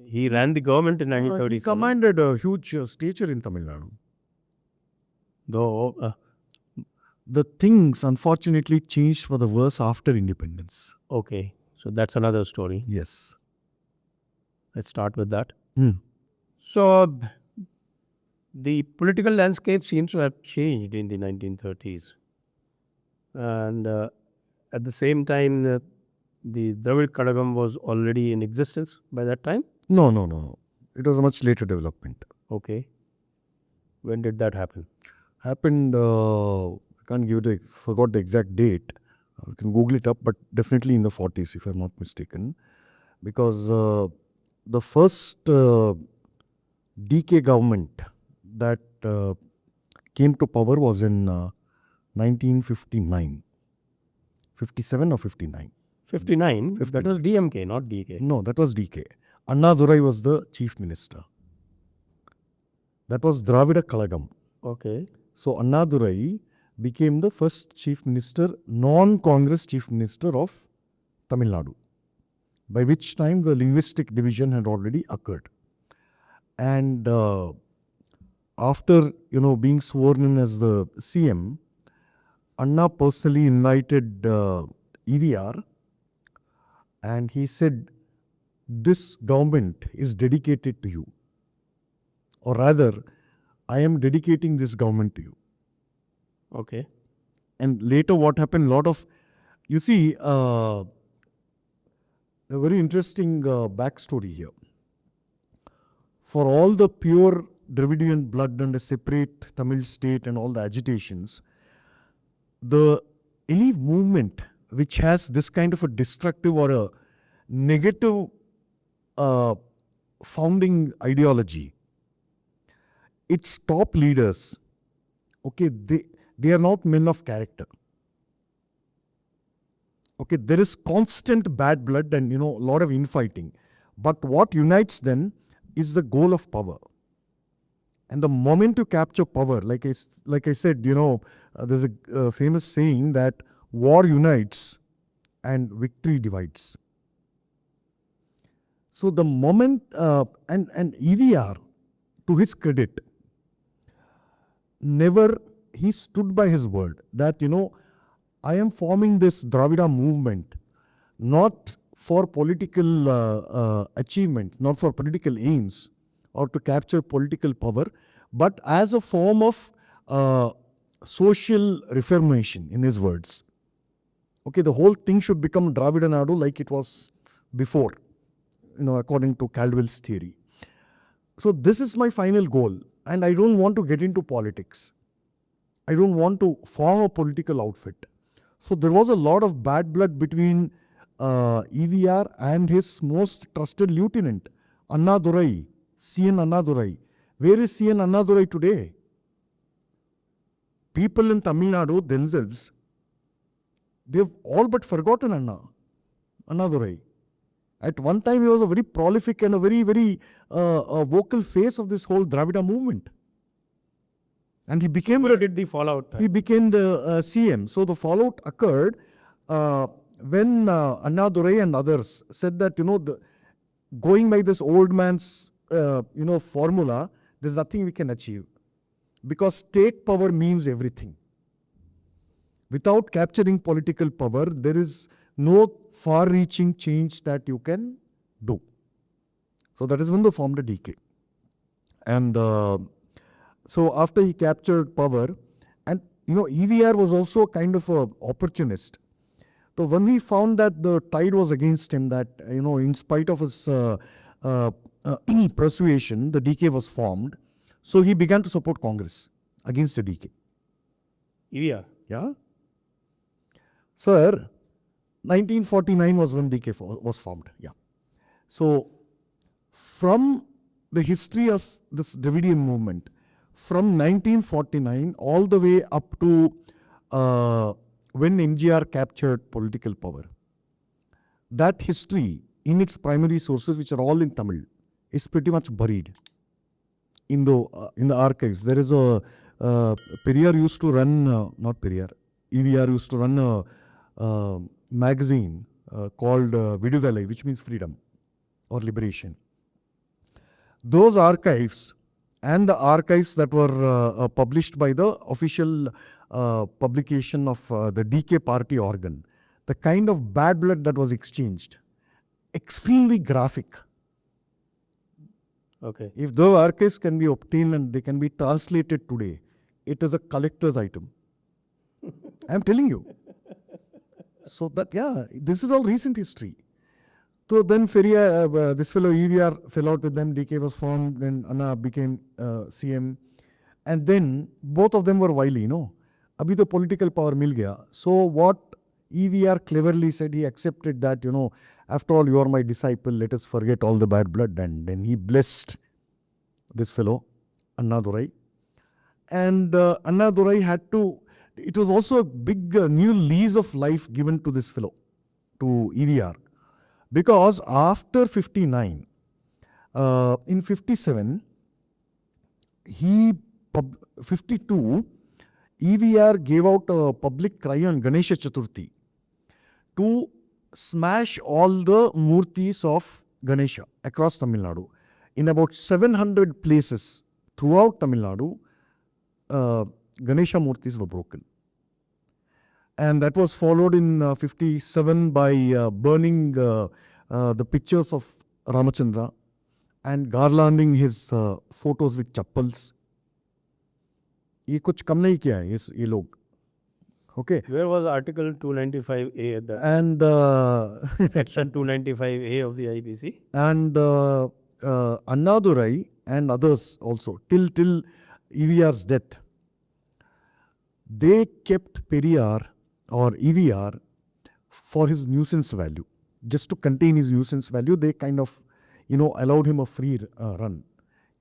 he ran the government in He 1937. commanded a huge stature in Tamil Nadu. Though, The things unfortunately changed for the worse after independence. okay, so that's another story. Yes. Let's start with that. Hmm. So the political landscape seems to have changed in the 1930s. And at the same time, the Dravid Kadagam was already in existence by that time. No. It was a much later development. Okay. When did that happen? Happened, I can't give forgot the exact date. You can Google it up, but definitely in the 40s, if I'm not mistaken. Because the first DK government that came to power was in 1959. 57 or 59? 59. That was DMK, not DK. No, that was DK. Annadurai was the chief minister. That was Dravida Kalagam. Okay. So Annadurai became the first chief minister, non-Congress chief minister of Tamil Nadu, by which time the linguistic division had already occurred. And after being sworn in as the CM, Anna personally invited EVR, and he said, "This government is dedicated to you, or rather, I am dedicating this government to you." Okay. And later what happened, you see, a very interesting backstory here. For all the pure Dravidian blood and a separate Tamil state and all the agitations, any movement which has this kind of a destructive or a negative founding ideology, its top leaders, okay, they are not men of character. Okay, there is constant bad blood and a lot of infighting. But what unites them is the goal of power. And the moment you capture power, like I said, there's a famous saying that war unites and victory divides. So the moment, and EVR, to his credit, he stood by his word that, I am forming this Dravida movement not for political achievement, not for political aims or to capture political power, but as a form of social reformation, in his words. Okay, the whole thing should become Dravidanadu like it was before, according to Caldwell's theory. So this is my final goal, and I don't want to get into politics. I don't want to form a political outfit. So there was a lot of bad blood between EVR and his most trusted lieutenant, Annadurai, CN Annadurai. Where is CN Annadurai today? People in Tamil Nadu themselves, they've all but forgotten Annadurai. At one time, he was a very prolific and a very, very vocal face of this whole Dravida movement. And he became... Where did the fallout? He became the CM. So the fallout occurred when Annadurai and others said that, going by this old man's, formula, there's nothing we can achieve. Because state power means everything. Without capturing political power, there is no far-reaching change that you can do. So that is when they formed a DK. And so after he captured power, and EVR was also kind of an opportunist. So when he found that the tide was against him, that in spite of his persuasion, the DK was formed. So he began to support Congress against the DK. EVR? Yeah. Sir, 1949 was when DK was formed. Yeah. So from the history of this Dravidian movement, from 1949 all the way up to when MGR captured political power, that history in its primary sources, which are all in Tamil, is pretty much buried in the archives. There is a Periyar used to run, not Periyar, EVR used to run a magazine called Vidudalai, which means freedom or liberation. Those archives and the archives that were published by the official publication of the DK party organ, the kind of bad blood that was exchanged, extremely graphic. Okay. If those archives can be obtained and they can be translated today, it is a collector's item. I am telling you. So that, this is all recent history. So then this fellow EVR fell out with them, DK was formed, then Anna became CM. And then both of them were wily, Abhi the political power mil gaya. So what EVR cleverly said, he accepted that, after all, you are my disciple, let us forget all the bad blood. And then he blessed this fellow, Annadurai. And Annadurai had to, it was also a big new lease of life given to this fellow, to EVR. Because after 59, in 57, 52, EVR gave out a public cry on Ganesha Chaturthi to smash all the murtis of Ganesha across Tamil Nadu. In about 700 places throughout Tamil Nadu, Ganesha murtis were broken. And that was followed in 57 by burning the pictures of Ramachandra and garlanding his photos with chappals. ये कुछ कम नहीं किया है ये लोग. Okay. Where was Article 295A at that? And Section 295A of the IPC? And Annadurai and others also, till EVR's death, they kept Periyar or EVR for his nuisance value. Just to contain his nuisance value, they kind of, allowed him a free run.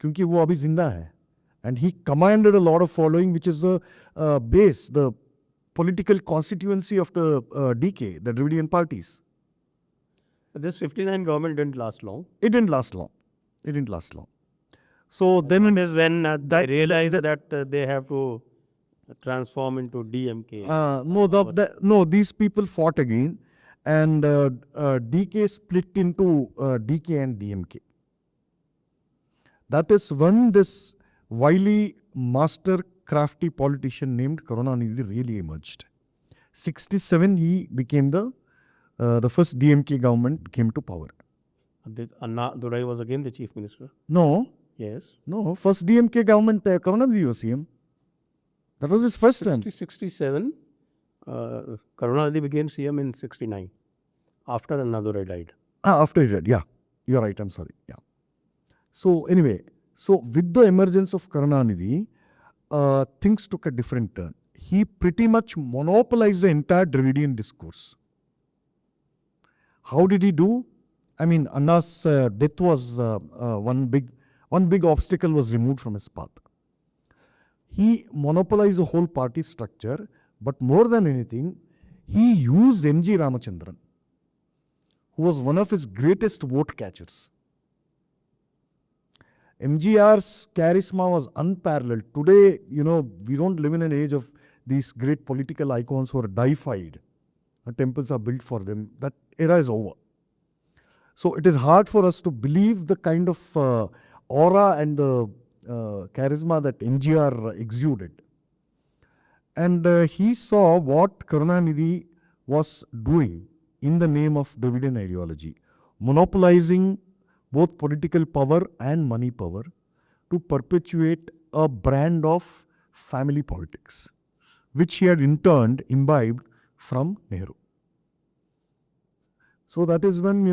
Kyunki wo abhi zinda hai. And he commanded a lot of following, which is the base, the political constituency of the DK, the Dravidian parties. This 59 government didn't last long. It didn't last long. So then it is when they realized that they have to transform into DMK. No, these people fought again, and DK split into DK and DMK. That is when this wily, master crafty politician named Karunanidhi really emerged. 67, he became the the first DMK government came to power. Anna Durai was again the chief minister. No, Yes. no, first DMK government, Karunanidhi was CM. That was his first term. 67, Karunanidhi became CM in 69, after Anna Durai died. After he died, yeah. You're right, I'm sorry. Yeah. So anyway, so with the emergence of Karunanidhi, things took a different turn. He pretty much monopolized the entire Dravidian discourse. How did he do? I mean, Anna's death was one big obstacle was removed from his path. He monopolized the whole party structure, but more than anything, he used M.G. Ramachandran, who was one of his greatest vote catchers. MGR's charisma was unparalleled. Today, we don't live in an age of these great political icons who are deified. Temples are built for them. That era is over. So it is hard for us to believe the kind of aura and the charisma that MGR exuded. And he saw what Karunanidhi was doing in the name of Dravidian ideology, monopolizing both political power and money power to perpetuate a brand of family politics, which he had in turn imbibed from Nehru. So that is when,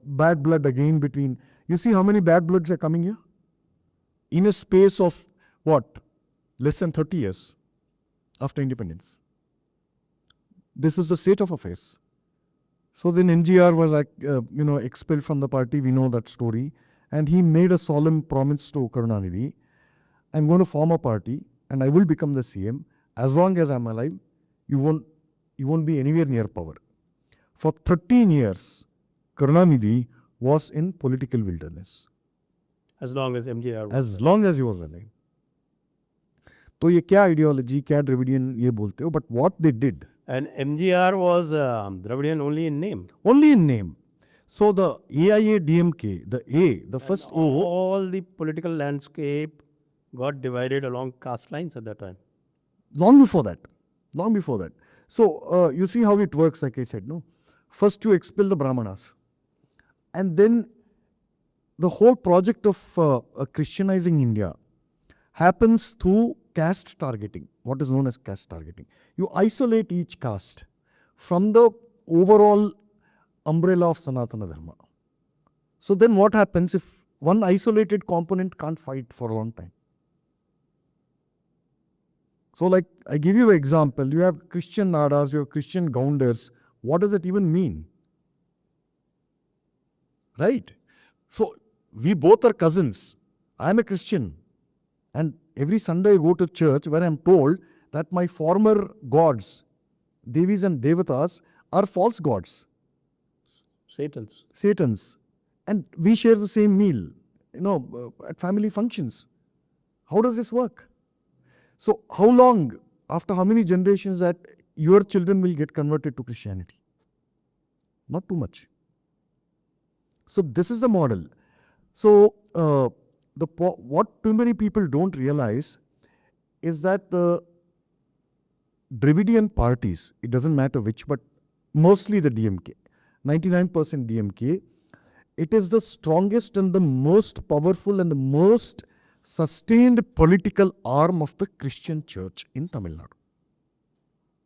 bad blood again between, you see how many bad bloods are coming here? In a space of what? Less than 30 years after independence. This is the state of affairs. So then MGR was expelled from the party. We know that story. And he made a solemn promise to Karunanidhi, I'm going to form a party and I will become the CM. As long as I'm alive, you won't be anywhere near power. For 13 years, Karunanidhi was in political wilderness. As long as MGR was As long as he was alive. तो ये क्या ideology, क्या Dravidian ये बोलते हो, but what they did. And MGR was Dravidian only in name. Only in name. So the AIA DMK, the first O. All the political landscape got divided along caste lines at that time. Long before that. So you see how it works, like I said, no? First you expel the Brahmanas. And then the whole project of Christianizing India happens through caste targeting, what is known as caste targeting. You isolate each caste from the overall umbrella of Sanatana Dharma. So then what happens if one isolated component can't fight for a long time? So like I give you an example, you have Christian Nadas, you have Christian Gounders. What does it even mean? Right? So we both are cousins. I am a Christian. And every Sunday I go to church where I am told that my former gods, Devis and Devatas, are false gods. Satans. And we share the same meal, at family functions. How does this work? So how long, after how many generations that your children will get converted to Christianity? Not too much. So this is the model. So what too many people don't realize is that the Dravidian parties, it doesn't matter which, but mostly the DMK, 99% DMK, it is the strongest and the most powerful and the most sustained political arm of the Christian church in Tamil Nadu,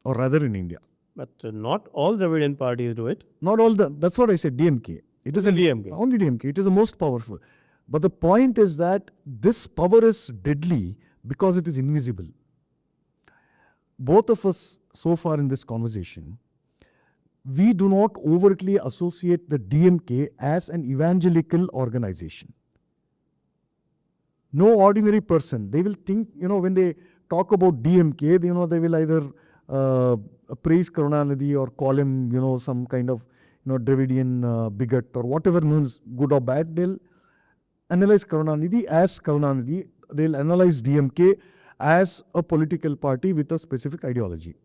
or rather in India. But not all Dravidian parties do it. Not all that's what I said, DMK. It is DMK. Only DMK. It is the most powerful. But the point is that this power is deadly because it is invisible. Both of us so far in this conversation, we do not overtly associate the DMK as an evangelical organization. No ordinary person, they will think, when they talk about DMK, they will either praise Karunanidhi or call him, some kind of, Dravidian bigot or whatever means good or bad. They'll analyze Karunanidhi as Karunanidhi. They'll analyze DMK as a political party with a specific ideology.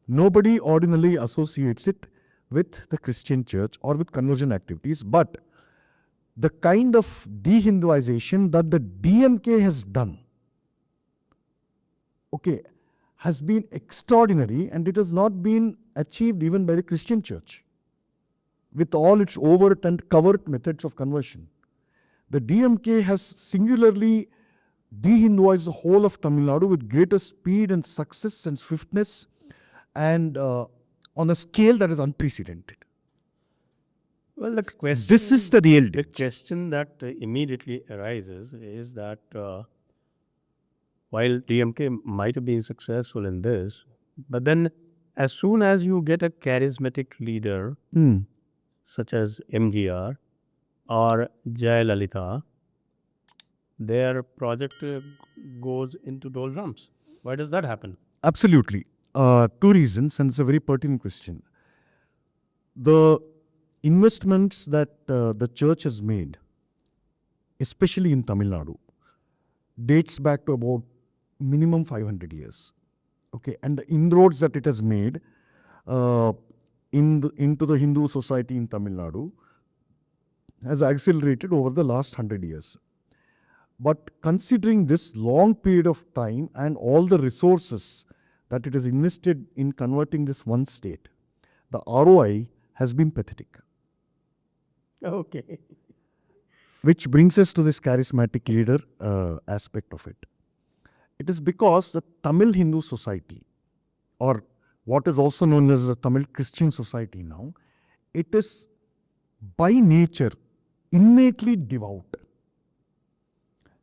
Nobody ordinarily associates it with the Christian church or with conversion activities, but the kind of de-Hinduization that the DMK has done, has been extraordinary, and it has not been achieved even by the Christian church. with all its overt and covert methods of conversion. The DMK has singularly de-Hinduized the whole of Tamil Nadu with greater speed and success and swiftness, and on a scale that is unprecedented. Well, the question, This is the real the ditch. question that immediately arises is that while DMK might have been successful in this, but then as soon as you get a charismatic leader such as MGR or Jayalalitha, their project goes into doldrums. Why does that happen? Absolutely. Two reasons, and it's a very pertinent question. The investments that the church has made, especially in Tamil Nadu, dates back to about minimum 500 years. Okay, and the inroads that it has made into the Hindu society in Tamil Nadu has accelerated over the last 100 years. But considering this long period of time and all the resources that it has invested in converting this one state, the ROI has been pathetic. Okay. Which brings us to this charismatic leader aspect of it. It is because the Tamil Hindu society, or what is also known as the Tamil Christian society now, it is by nature innately devout.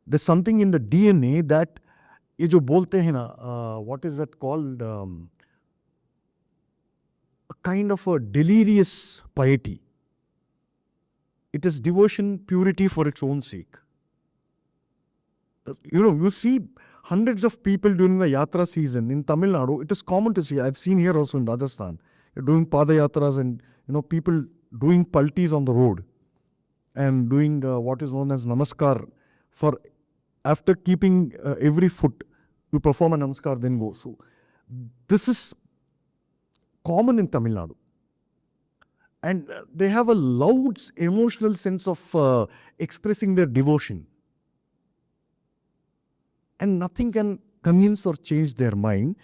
There's something in the DNA that ये जो बोलते हैं ना, what is that called? A kind of a delirious piety. It is devotion, purity for its own sake. You see hundreds of people during the yatra season in Tamil Nadu. It is common to see. I've seen here also in Rajasthan, doing pada yatras and people doing paltis on the road and doing what is known as namaskar. For after keeping every foot, you perform a namaskar, then go. So this is common in Tamil Nadu. And they have a loud emotional sense of expressing their devotion. And nothing can convince or change their mind.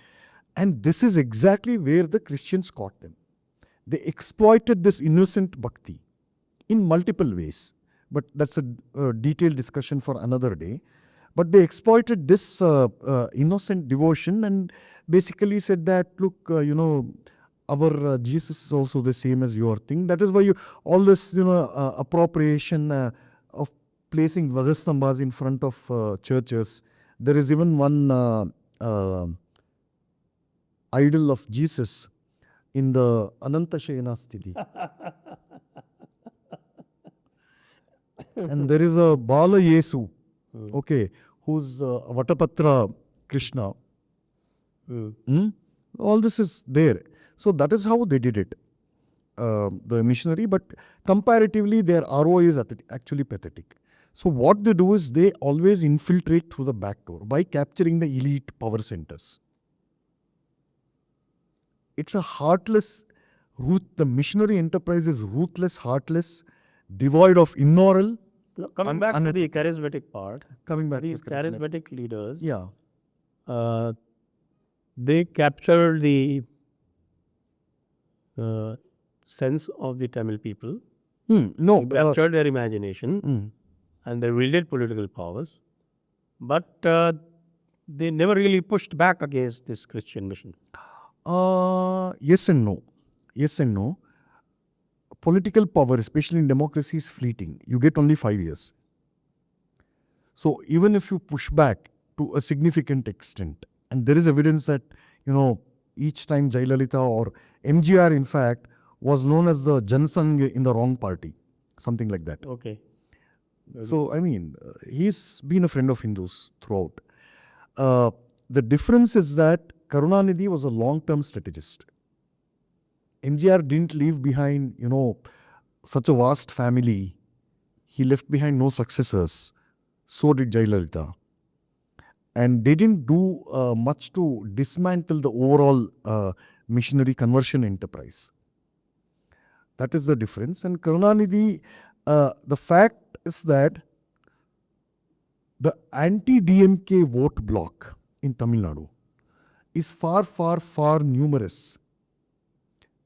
And this is exactly where the Christians caught them. They exploited this innocent bhakti in multiple ways. But that's a detailed discussion for another day. But they exploited this innocent devotion and basically said that, look, our Jesus is also the same as your thing. That is why all this, appropriation of placing Vajastambas in front of churches. There is even one idol of Jesus in the Ananta Shayana Sthiti. And there is a Bala Yesu, okay, who's Vatapatra Krishna. All this is there. So that is how they did it, the missionary. But comparatively, their ROI is actually pathetic. So what they do is they always infiltrate through the back door by capturing the elite power centers. It's a heartless, the missionary enterprise is ruthless, heartless, devoid of immoral. Coming back to the charismatic part, These charismatic leaders, yeah, they capture the sense of the Tamil people, captured their imagination, and they wielded political powers, but they never really pushed back against this Christian mission. Yes and no. Yes and no. Political power, especially in democracy, is fleeting. You get only 5 years. So even if you push back to a significant extent, and there is evidence that, each time Jayalalitha or MGR, in fact, was known as the Jansangh in the wrong party, something like that. Okay. So, he's been a friend of Hindus throughout. The difference is that Karunanidhi was a long-term strategist. MGR didn't leave behind, such a vast family. He left behind no successors. So did Jayalalitha. And they didn't do much to dismantle the overall missionary conversion enterprise. That is the difference. And Karunanidhi, the fact is that the anti-DMK vote bloc in Tamil Nadu is far, far, far numerous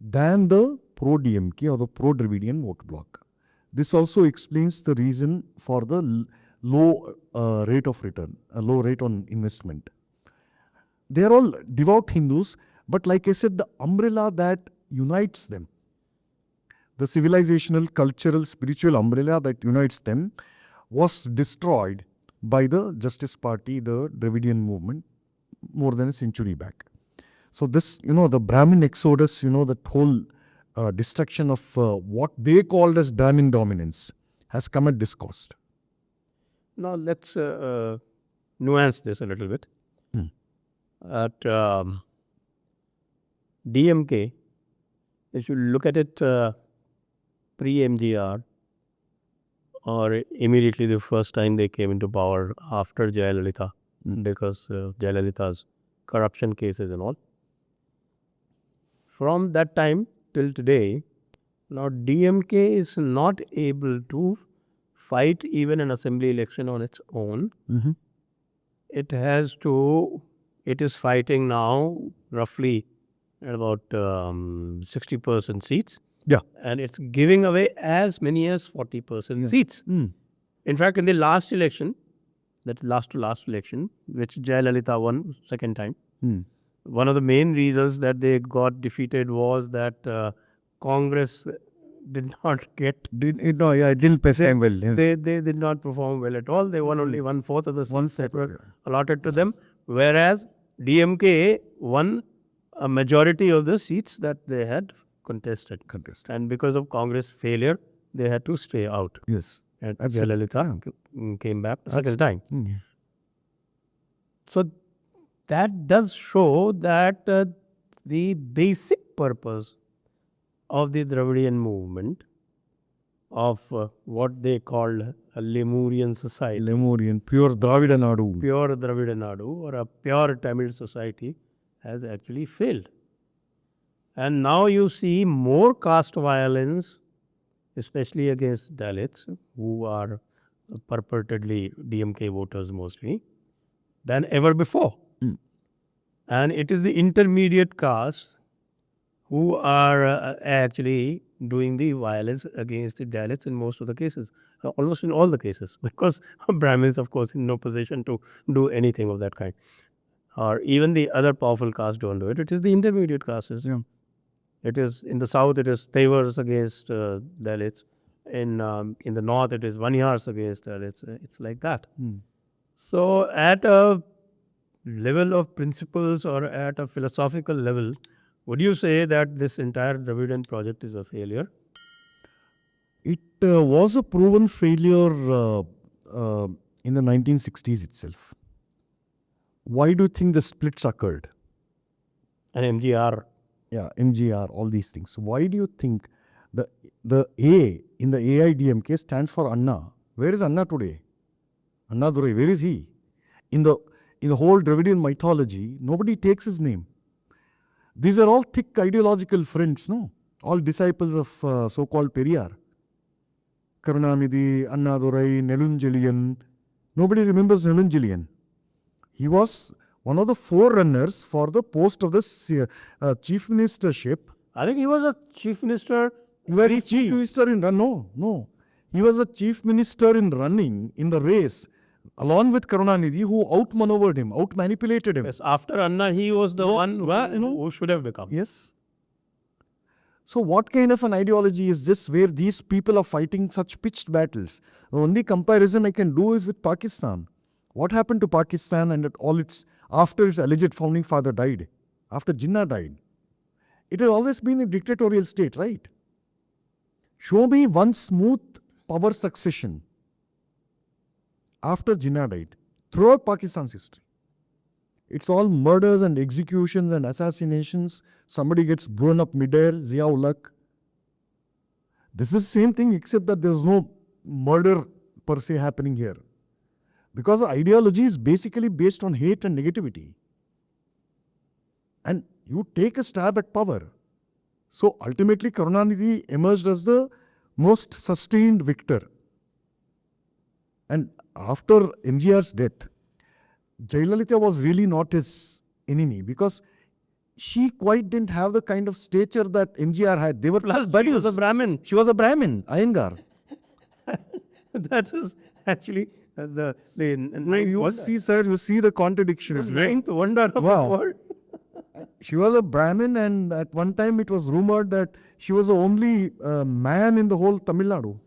than the pro-DMK or the pro-Dravidian vote bloc. This also explains the reason for the low rate of return, a low rate on investment. They are all devout Hindus, but like I said, the umbrella that unites them, the civilizational, cultural, spiritual umbrella that unites them, was destroyed by the Justice Party, the Dravidian movement, more than a century back. So this, the Brahmin exodus, that whole destruction of what they called as Brahmin dominance has come at this cost. Now let's nuance this a little bit. At DMK, if you look at it pre-MGR or immediately the first time they came into power after Jayalalitha, because Jayalalitha's corruption cases and all. From that time till today, now DMK is not able to fight even an assembly election on its own. It is fighting now roughly at about 60% seats. Yeah. And it's giving away as many as 40% seats. In fact, in the last election, that last to last election, which Jayalalitha won second time, one of the main reasons that they got defeated was that Congress did not get... it didn't perform well. They did not perform well at all. They won only 1/4 of the seats that were allotted to them, whereas DMK won a majority of the seats that they had contested. And because of Congress failure, they had to stay out. Yes. And Jayalalitha came back the second time. So that does show that the basic purpose of the Dravidian movement, of what they called a Lemurian society, Lemurian, pure Dravidanadu. Pure Dravidanadu or a pure Tamil society, has actually failed. And now you see more caste violence, especially against Dalits, who are purportedly DMK voters mostly, than ever before. And it is the intermediate castes who are actually doing the violence against the Dalits in most of the cases, almost in all the cases, because Brahmins, of course, in no position to do anything of that kind. Or even the other powerful castes don't do it. It is the intermediate castes. It is in the south, it is Tevars against Dalits. In the north, it is Vanyars against Dalits. It's like that. So at a level of principles or at a philosophical level, would you say that this entire Dravidian project is a failure? It was a proven failure in the 1960s itself. Why do you think the splits occurred? And MGR. Yeah, MGR, all these things. Why do you think the A in the AIDMK stands for Anna? Where is Anna today? Anna Durai, where is he? In the whole Dravidian mythology, nobody takes his name. These are all thick ideological friends, no? All disciples of so-called Periyar. Karunanidhi, Anna Durai, Nelunjelian. Nobody remembers Nelunjelian. He was one of the forerunners for the post of the chief ministership. I think he was a chief minister. Chief minister in no. He was a chief minister in running in the race, along with Karunanidhi, who outmaneuvered him, outmanipulated him. Yes, after Anna, he was the one who should have become. Yes. So what kind of an ideology is this where these people are fighting such pitched battles? The only comparison I can do is with Pakistan. What happened to Pakistan and after its alleged founding father died, after Jinnah died? It has always been a dictatorial state, right? Show me one smooth power succession after Jinnah died throughout Pakistan's history. It's all murders and executions and assassinations. Somebody gets blown up midair, Zia-ul-Haq. This is the same thing except that there's no murder per se happening here. Because the ideology is basically based on hate and negativity. And you take a stab at power. So ultimately Karunanidhi emerged as the most sustained victor. And after MGR's death, Jayalalitha was really not his enemy because she quite didn't have the kind of stature that MGR had. They were Plus, she buddies. was a Brahmin. She was a Brahmin, Iyengar. That is actually the You see, sir, you see the contradictions. ninth wonder of Wow. the world. She was a Brahmin, and at one time it was rumored that she was the only man in the whole Tamil Nadu.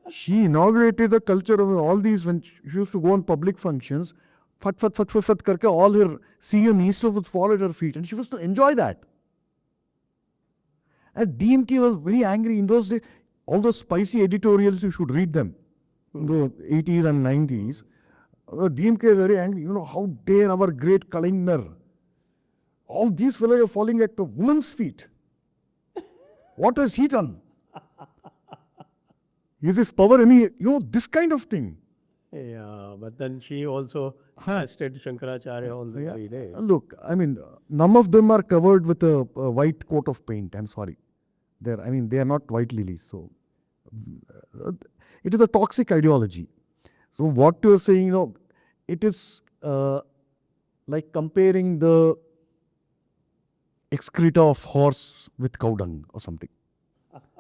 She inaugurated the culture of all these when she used to go on public functions. Fat karke, all her senior ministers would fall at her feet, and she was to enjoy that. And DMK was very angry in those days. All those spicy editorials, you should read them in the 80s and 90s. DMK is very angry. You know, how dare our great Kalaignar. All these fellows are falling at the woman's feet. What has he done? Is his power any, this kind of thing? Yeah, but then she also tested Shankaracharya on the Yeah. way there. Look, I mean, none of them are covered with a white coat of paint. I'm sorry. They are not white lilies. So, it is a toxic ideology. So, what you're saying, it is like comparing the excreta of horse with cow dung or something.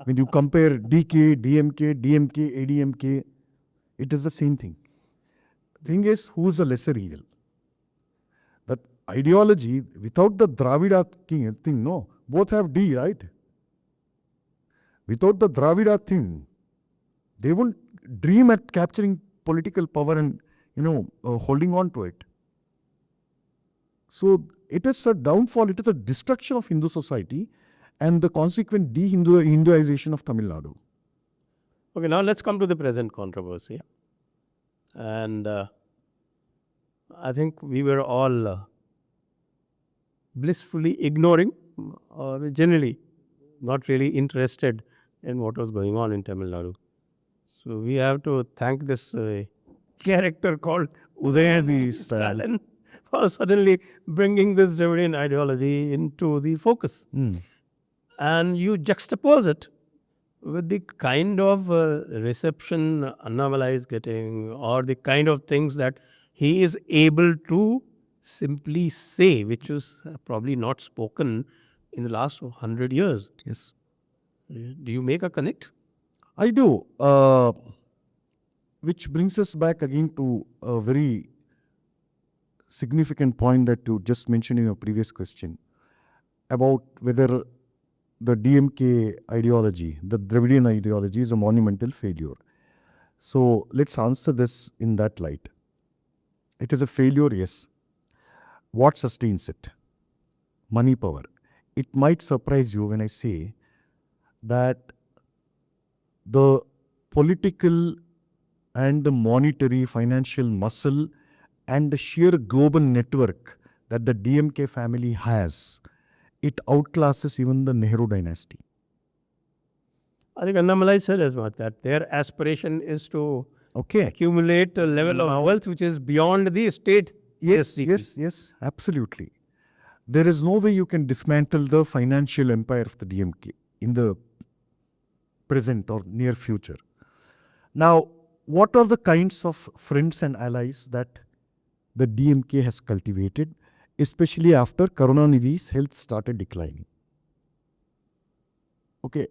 When you compare DK, DMK, ADMK, it is the same thing. Thing is, who is the lesser evil? That ideology, without the Dravida thing, no, both have D, right? Without the Dravida thing, they won't dream at capturing political power and, holding on to it. So, it is a downfall, it is a destruction of Hindu society and the consequent de-Hinduization of Tamil Nadu. Okay, now let's come to the present controversy. And I think we were all blissfully ignoring or generally not really interested in what was going on in Tamil Nadu. So we have to thank this character called Udayadi Stalin for suddenly bringing this Dravidian ideology into the focus. And you juxtapose it with the kind of reception Annamalai is getting or the kind of things that he is able to simply say, which was probably not spoken in the last 100 years. Yes. Do you make a connect? I do. Which brings us back again to a very significant point that you just mentioned in your previous question about whether the DMK ideology, the Dravidian ideology, is a monumental failure. So let's answer this in that light. It is a failure, yes. What sustains it? Money power. It might surprise you when I say that the political and the monetary financial muscle and the sheer global network that the DMK family has, it outclasses even the Nehru dynasty. I think Annamalai said as much that their aspiration is to Okay. accumulate a level of wealth which is beyond the state. Yes, absolutely. There is no way you can dismantle the financial empire of the DMK in the present or near future. Now, what are the kinds of friends and allies that the DMK has cultivated, especially after Karunanidhi's health started declining? Okay,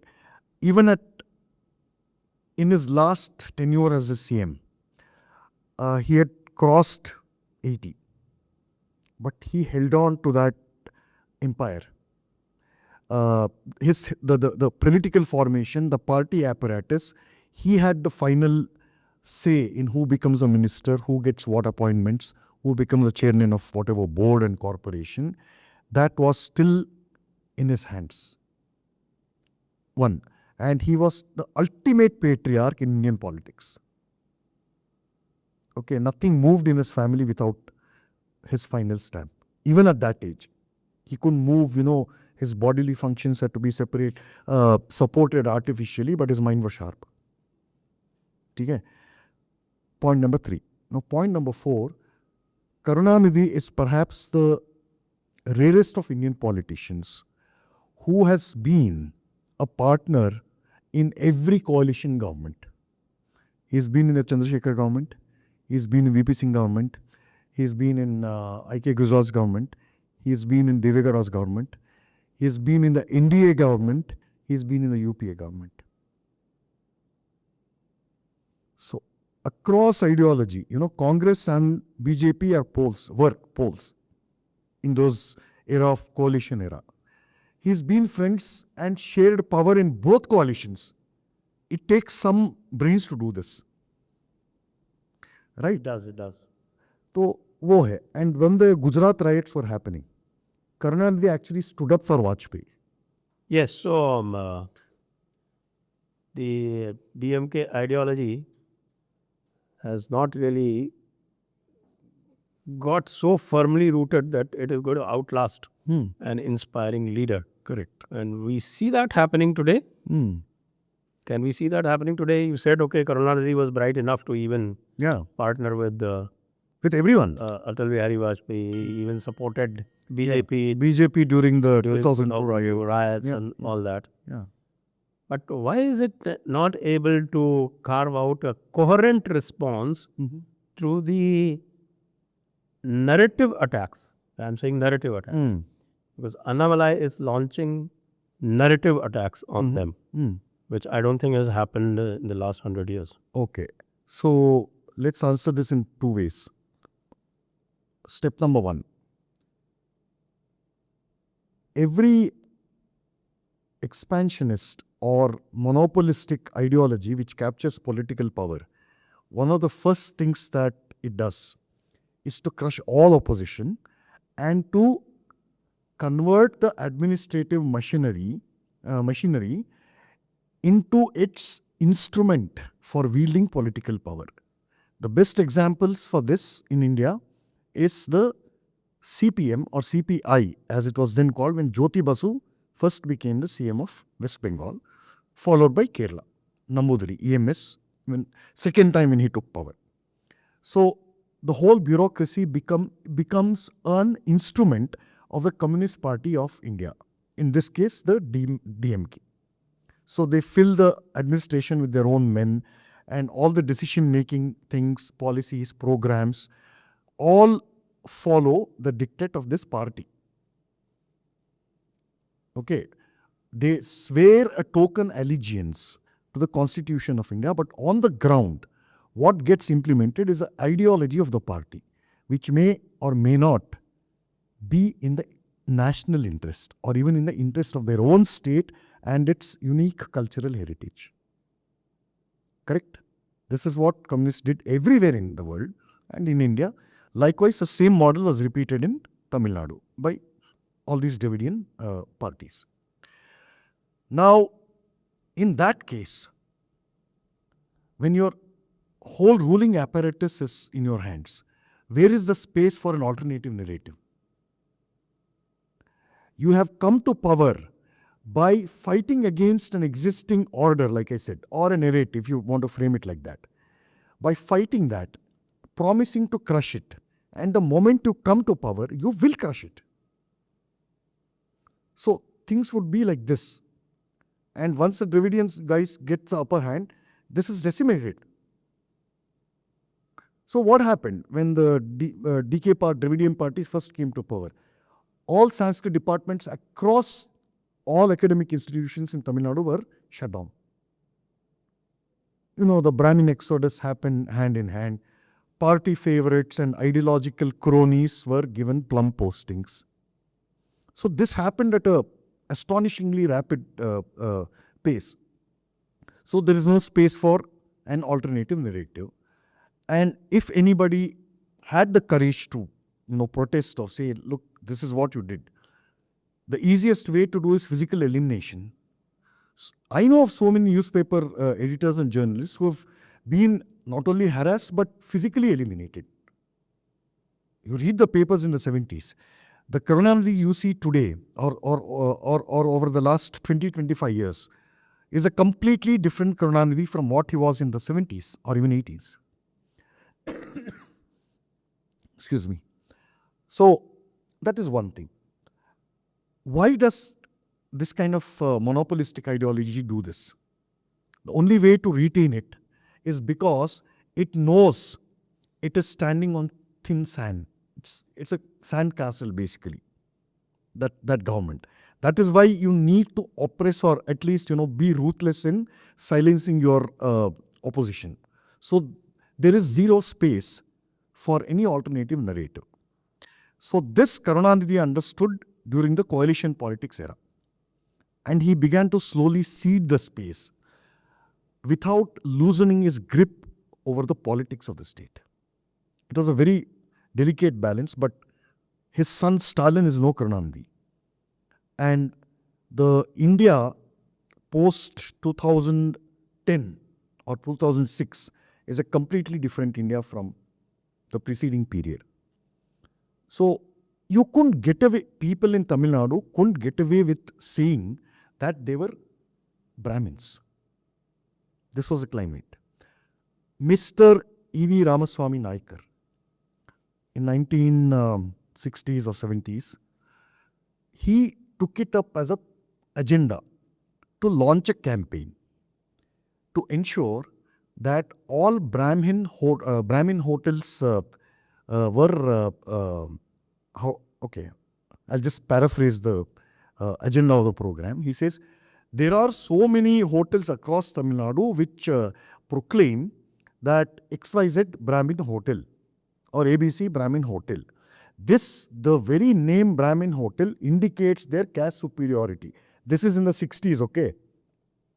even in his last tenure as a CM, he had crossed 80, but he held on to that empire. The political formation, the party apparatus, he had the final say in who becomes a minister, who gets what appointments, who becomes the chairman of whatever board and corporation. That was still in his hands. One. And he was the ultimate patriarch in Indian politics. Okay, nothing moved in his family without his final stamp. Even at that age. He couldn't move, his bodily functions had to be supported artificially, but his mind was sharp. Okay? Point number 3. Now, point number 4, Karunanidhi is perhaps the rarest of Indian politicians who has been a partner in every coalition government. He's been in the Chandrasekhar government, he's been in VP Singh government, he's been in I.K. Gujral's government, He's been in Devegowda's government. He's been in the NDA government. He's been in the UPA government. So, across ideology, Congress and BJP were poles in those era of coalition era. He's been friends and shared power in both coalitions. It takes some brains to do this. Right? It does. So, wo hai. And when the Gujarat riots were happening, Karunanidhi actually stood up for Vajpayee. Yes, so the DMK ideology has not really got so firmly rooted that it is going to outlast an inspiring leader. Correct. And we see that happening today. Can we see that happening today? You said, okay, Karunanidhi was bright enough to even partner with everyone. Atal Bihari Vajpayee, even supported BJP. BJP during the 2004 riots and all that. Yeah. But why is it not able to carve out a coherent response through the narrative attacks? I'm saying narrative attacks. Because Annamalai is launching narrative attacks on them, which I don't think has happened in the last 100 years. Okay. So, let's answer this in two ways. Step number one. Every expansionist or monopolistic ideology which captures political power, one of the first things that it does is to crush all opposition and to convert the administrative machinery into its instrument for wielding political power. The best examples for this in India is the CPM or CPI, as it was then called when Jyoti Basu first became the CM of West Bengal, followed by Kerala, Namboothiri, EMS, second time when he took power. So, the whole bureaucracy becomes an instrument of the Communist Party of India, in this case the DMK. So, they fill the administration with their own men, and all the decision-making things, policies, programs, all follow the dictate of this party. Okay, they swear a token allegiance to the Constitution of India, but on the ground, what gets implemented is the ideology of the party, which may or may not be in the national interest or even in the interest of their own state and its unique cultural heritage. Correct? This is what communists did everywhere in the world and in India. Likewise, the same model was repeated in Tamil Nadu by all these Dravidian parties. Now, in that case, when your whole ruling apparatus is in your hands, where is the space for an alternative narrative? You have come to power by fighting against an existing order, like I said, or a narrative, if you want to frame it like that. By fighting that, promising to crush it, and the moment you come to power, you will crush it. So, things would be like this. And once the Dravidian guys get the upper hand, this is decimated. So, what happened when the Dravidian parties first came to power? All Sanskrit departments across all academic institutions in Tamil Nadu were shut down. The Brahmin exodus happened hand in hand. Party favorites and ideological cronies were given plum postings. So this happened at a astonishingly rapid pace. So there is no space for an alternative narrative. And if anybody had the courage to, protest or say, look, this is what you did, the easiest way to do is physical elimination. I know of so many newspaper editors and journalists who have been not only harassed but physically eliminated. You read the papers in the 70s. The Karunanidhi you see today or over the last 20-25 years is a completely different Karunanidhi from what he was in the 70s or even 80s. Excuse me. So, that is one thing. Why does this kind of monopolistic ideology do this? The only way to retain it is because it knows it is standing on thin sand. It's a sand castle basically. that government. That is why you need to oppress or at least, be ruthless in silencing your opposition. So there is zero space for any alternative narrative. So this Karunanidhi understood during the coalition politics era. And he began to slowly cede the space without loosening his grip over the politics of the state. It was a very delicate balance, but his son Stalin is no Karunanidhi. And the India post 2010 or 2006 is a completely different India from the preceding period. So you couldn't get away, people in Tamil Nadu couldn't get away with saying that they were Brahmins. This was the climate. Mr. E.V. Ramaswamy Naikar, in 1960s or 70s, he took it up as an agenda to launch a campaign to ensure that all Brahmin hotels were, I'll just paraphrase the agenda of the program. He says, there are so many hotels across Tamil Nadu which proclaim that XYZ Brahmin Hotel or ABC Brahmin Hotel. The very name Brahmin Hotel indicates their caste superiority. This is in the 60s, okay,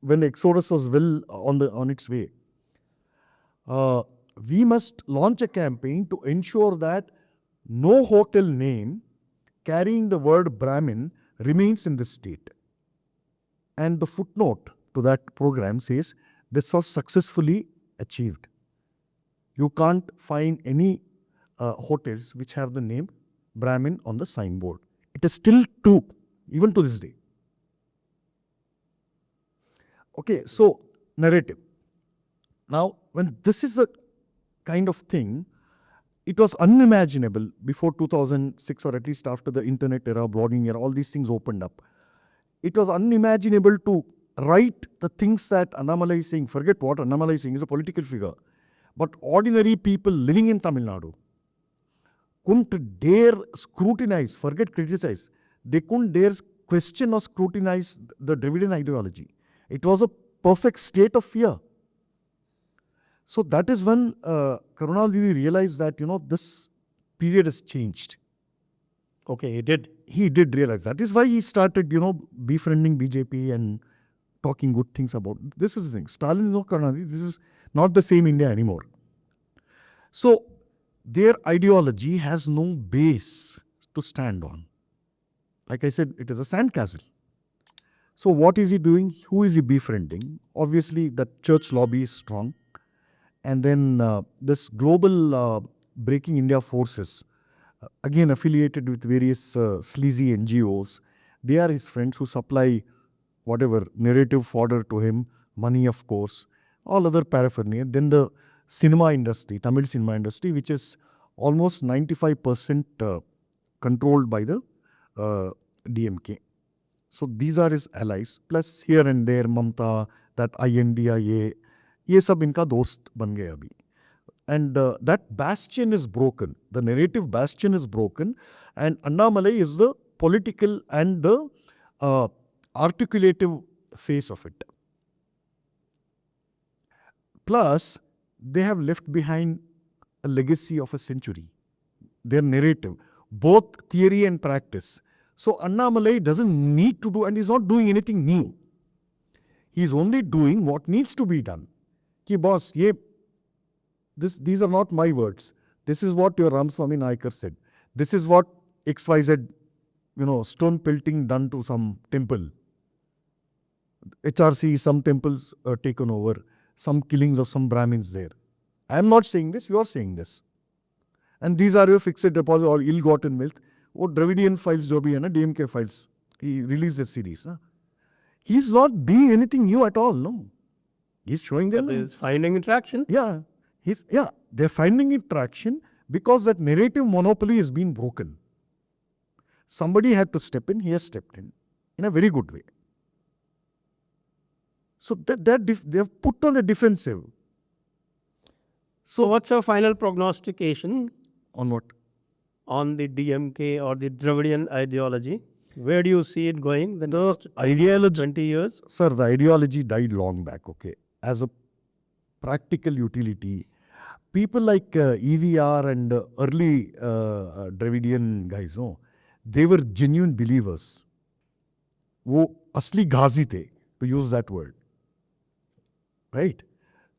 when the exodus was well on its way. We must launch a campaign to ensure that no hotel name carrying the word Brahmin remains in the state. And the footnote to that program says this was successfully achieved. You can't find any hotels which have the name Brahmin on the signboard. It is still true, even to this day. Okay, so narrative. Now, when this is a kind of thing, it was unimaginable before 2006 or at least after the internet era, blogging era, all these things opened up. It was unimaginable to write the things that Annamalai is saying. Forget what Annamalai is saying, is a political figure. But ordinary people living in Tamil Nadu couldn't dare scrutinize, forget criticize. They couldn't dare question or scrutinize the Dravidian ideology. It was a perfect state of fear. So that is when Karunanidhi realized that, this period has changed. Okay, he did. He did realize that. Is why he started, befriending BJP and talking good things about. This is the thing. Stalin is no Karunanidhi. This is not the same India anymore. So their ideology has no base to stand on. Like I said, it is a sandcastle. So what is he doing? Who is he befriending? Obviously, the church lobby is strong. And then this global Breaking India forces, again affiliated with various sleazy NGOs, they are his friends who supply whatever narrative fodder to him, money of course, all other paraphernalia. Then the cinema industry, Tamil cinema industry, which is almost 95% controlled by the DMK. So these are his allies. Plus here and there, Mamta, that INDIA, ये सब इनका दोस्त बन गए अभी. And that bastion is broken. The narrative bastion is broken. And Annamalai is the political and the articulative face of it. Plus, they have left behind a legacy of a century. Their narrative, both theory and practice. So Annamalai doesn't need to do, and he's not doing anything new. He's only doing what needs to be done. Ki boss, these are not my words. This is what your Ramaswamy Naikar said. This is what XYZ, stone pelting done to some temple. HRC, some temples are taken over. Some killings of some Brahmins there. I am not saying this, you are saying this. And these are your fixed deposit or ill-gotten wealth. Or Dravidian files, jo bhi hai na, DMK files. He released this series. Huh? He's not doing anything new at all, no. He's showing them. He's finding traction. Yeah. They're finding traction because that narrative monopoly has been broken. Somebody had to step in, he has stepped in a very good way. So they have put on the defensive. So what's your final prognostication On what? on the DMK or the Dravidian ideology? Where do you see it going? The The next ideology, 20 years? sir, the ideology died long back, okay. As a practical utility, people like EVR and early Dravidian guys, no, they were genuine believers. वो असली घासी थे, to use that word. Right?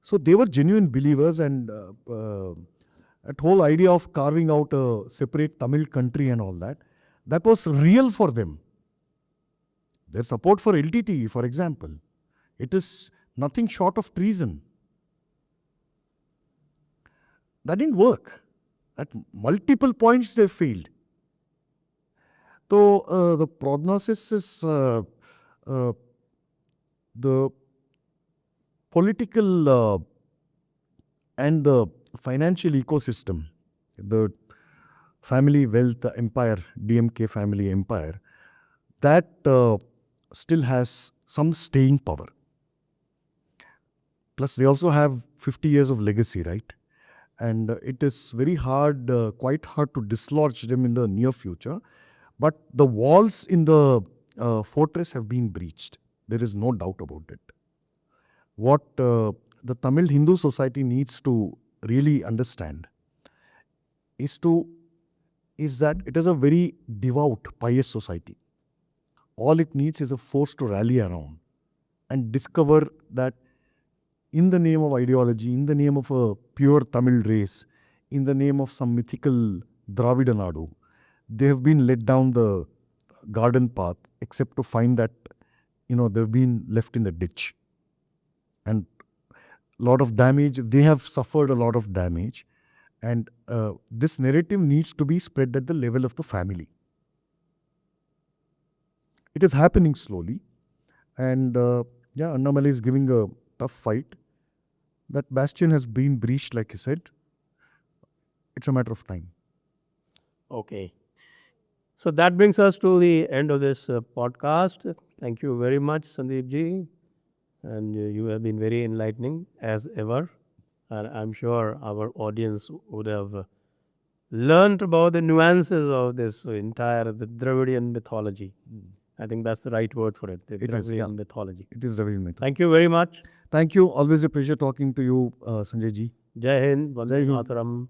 So they were genuine believers, and that whole idea of carving out a separate Tamil country and all that, that was real for them. Their support for LTTE, for example, it is nothing short of treason. That didn't work. At multiple points they failed. So the prognosis is the political and the financial ecosystem, the family wealth empire, DMK family empire, that still has some staying power. Plus they also have 50 years of legacy, right? And it is very hard, quite hard to dislodge them in the near future. But the walls in the fortress have been breached. There is no doubt about it. What the Tamil Hindu society needs to really understand is that it is a very devout, pious society. All it needs is a force to rally around and discover that in the name of ideology, in the name of a pure Tamil race, in the name of some mythical Dravidanadu, they have been led down the garden path, except to find that, they've been left in the ditch. And a lot of damage, they have suffered a lot of damage. And this narrative needs to be spread at the level of the family. It is happening slowly. And Annamalai is giving a tough fight. That bastion has been breached, like he said. It's a matter of time. Okay. So that brings us to the end of this podcast. Thank you very much, Sandeep ji. And you have been very enlightening as ever. And I'm sure our audience would have learned about the nuances of this entire the Dravidian mythology. I think that's the right word for it, the Dravidian mythology. It is Dravidian mythology. Thank you very much. Thank you. Always a pleasure talking to you, Sanjay ji. Jai Hind, Vande Jai Hind. Mataram.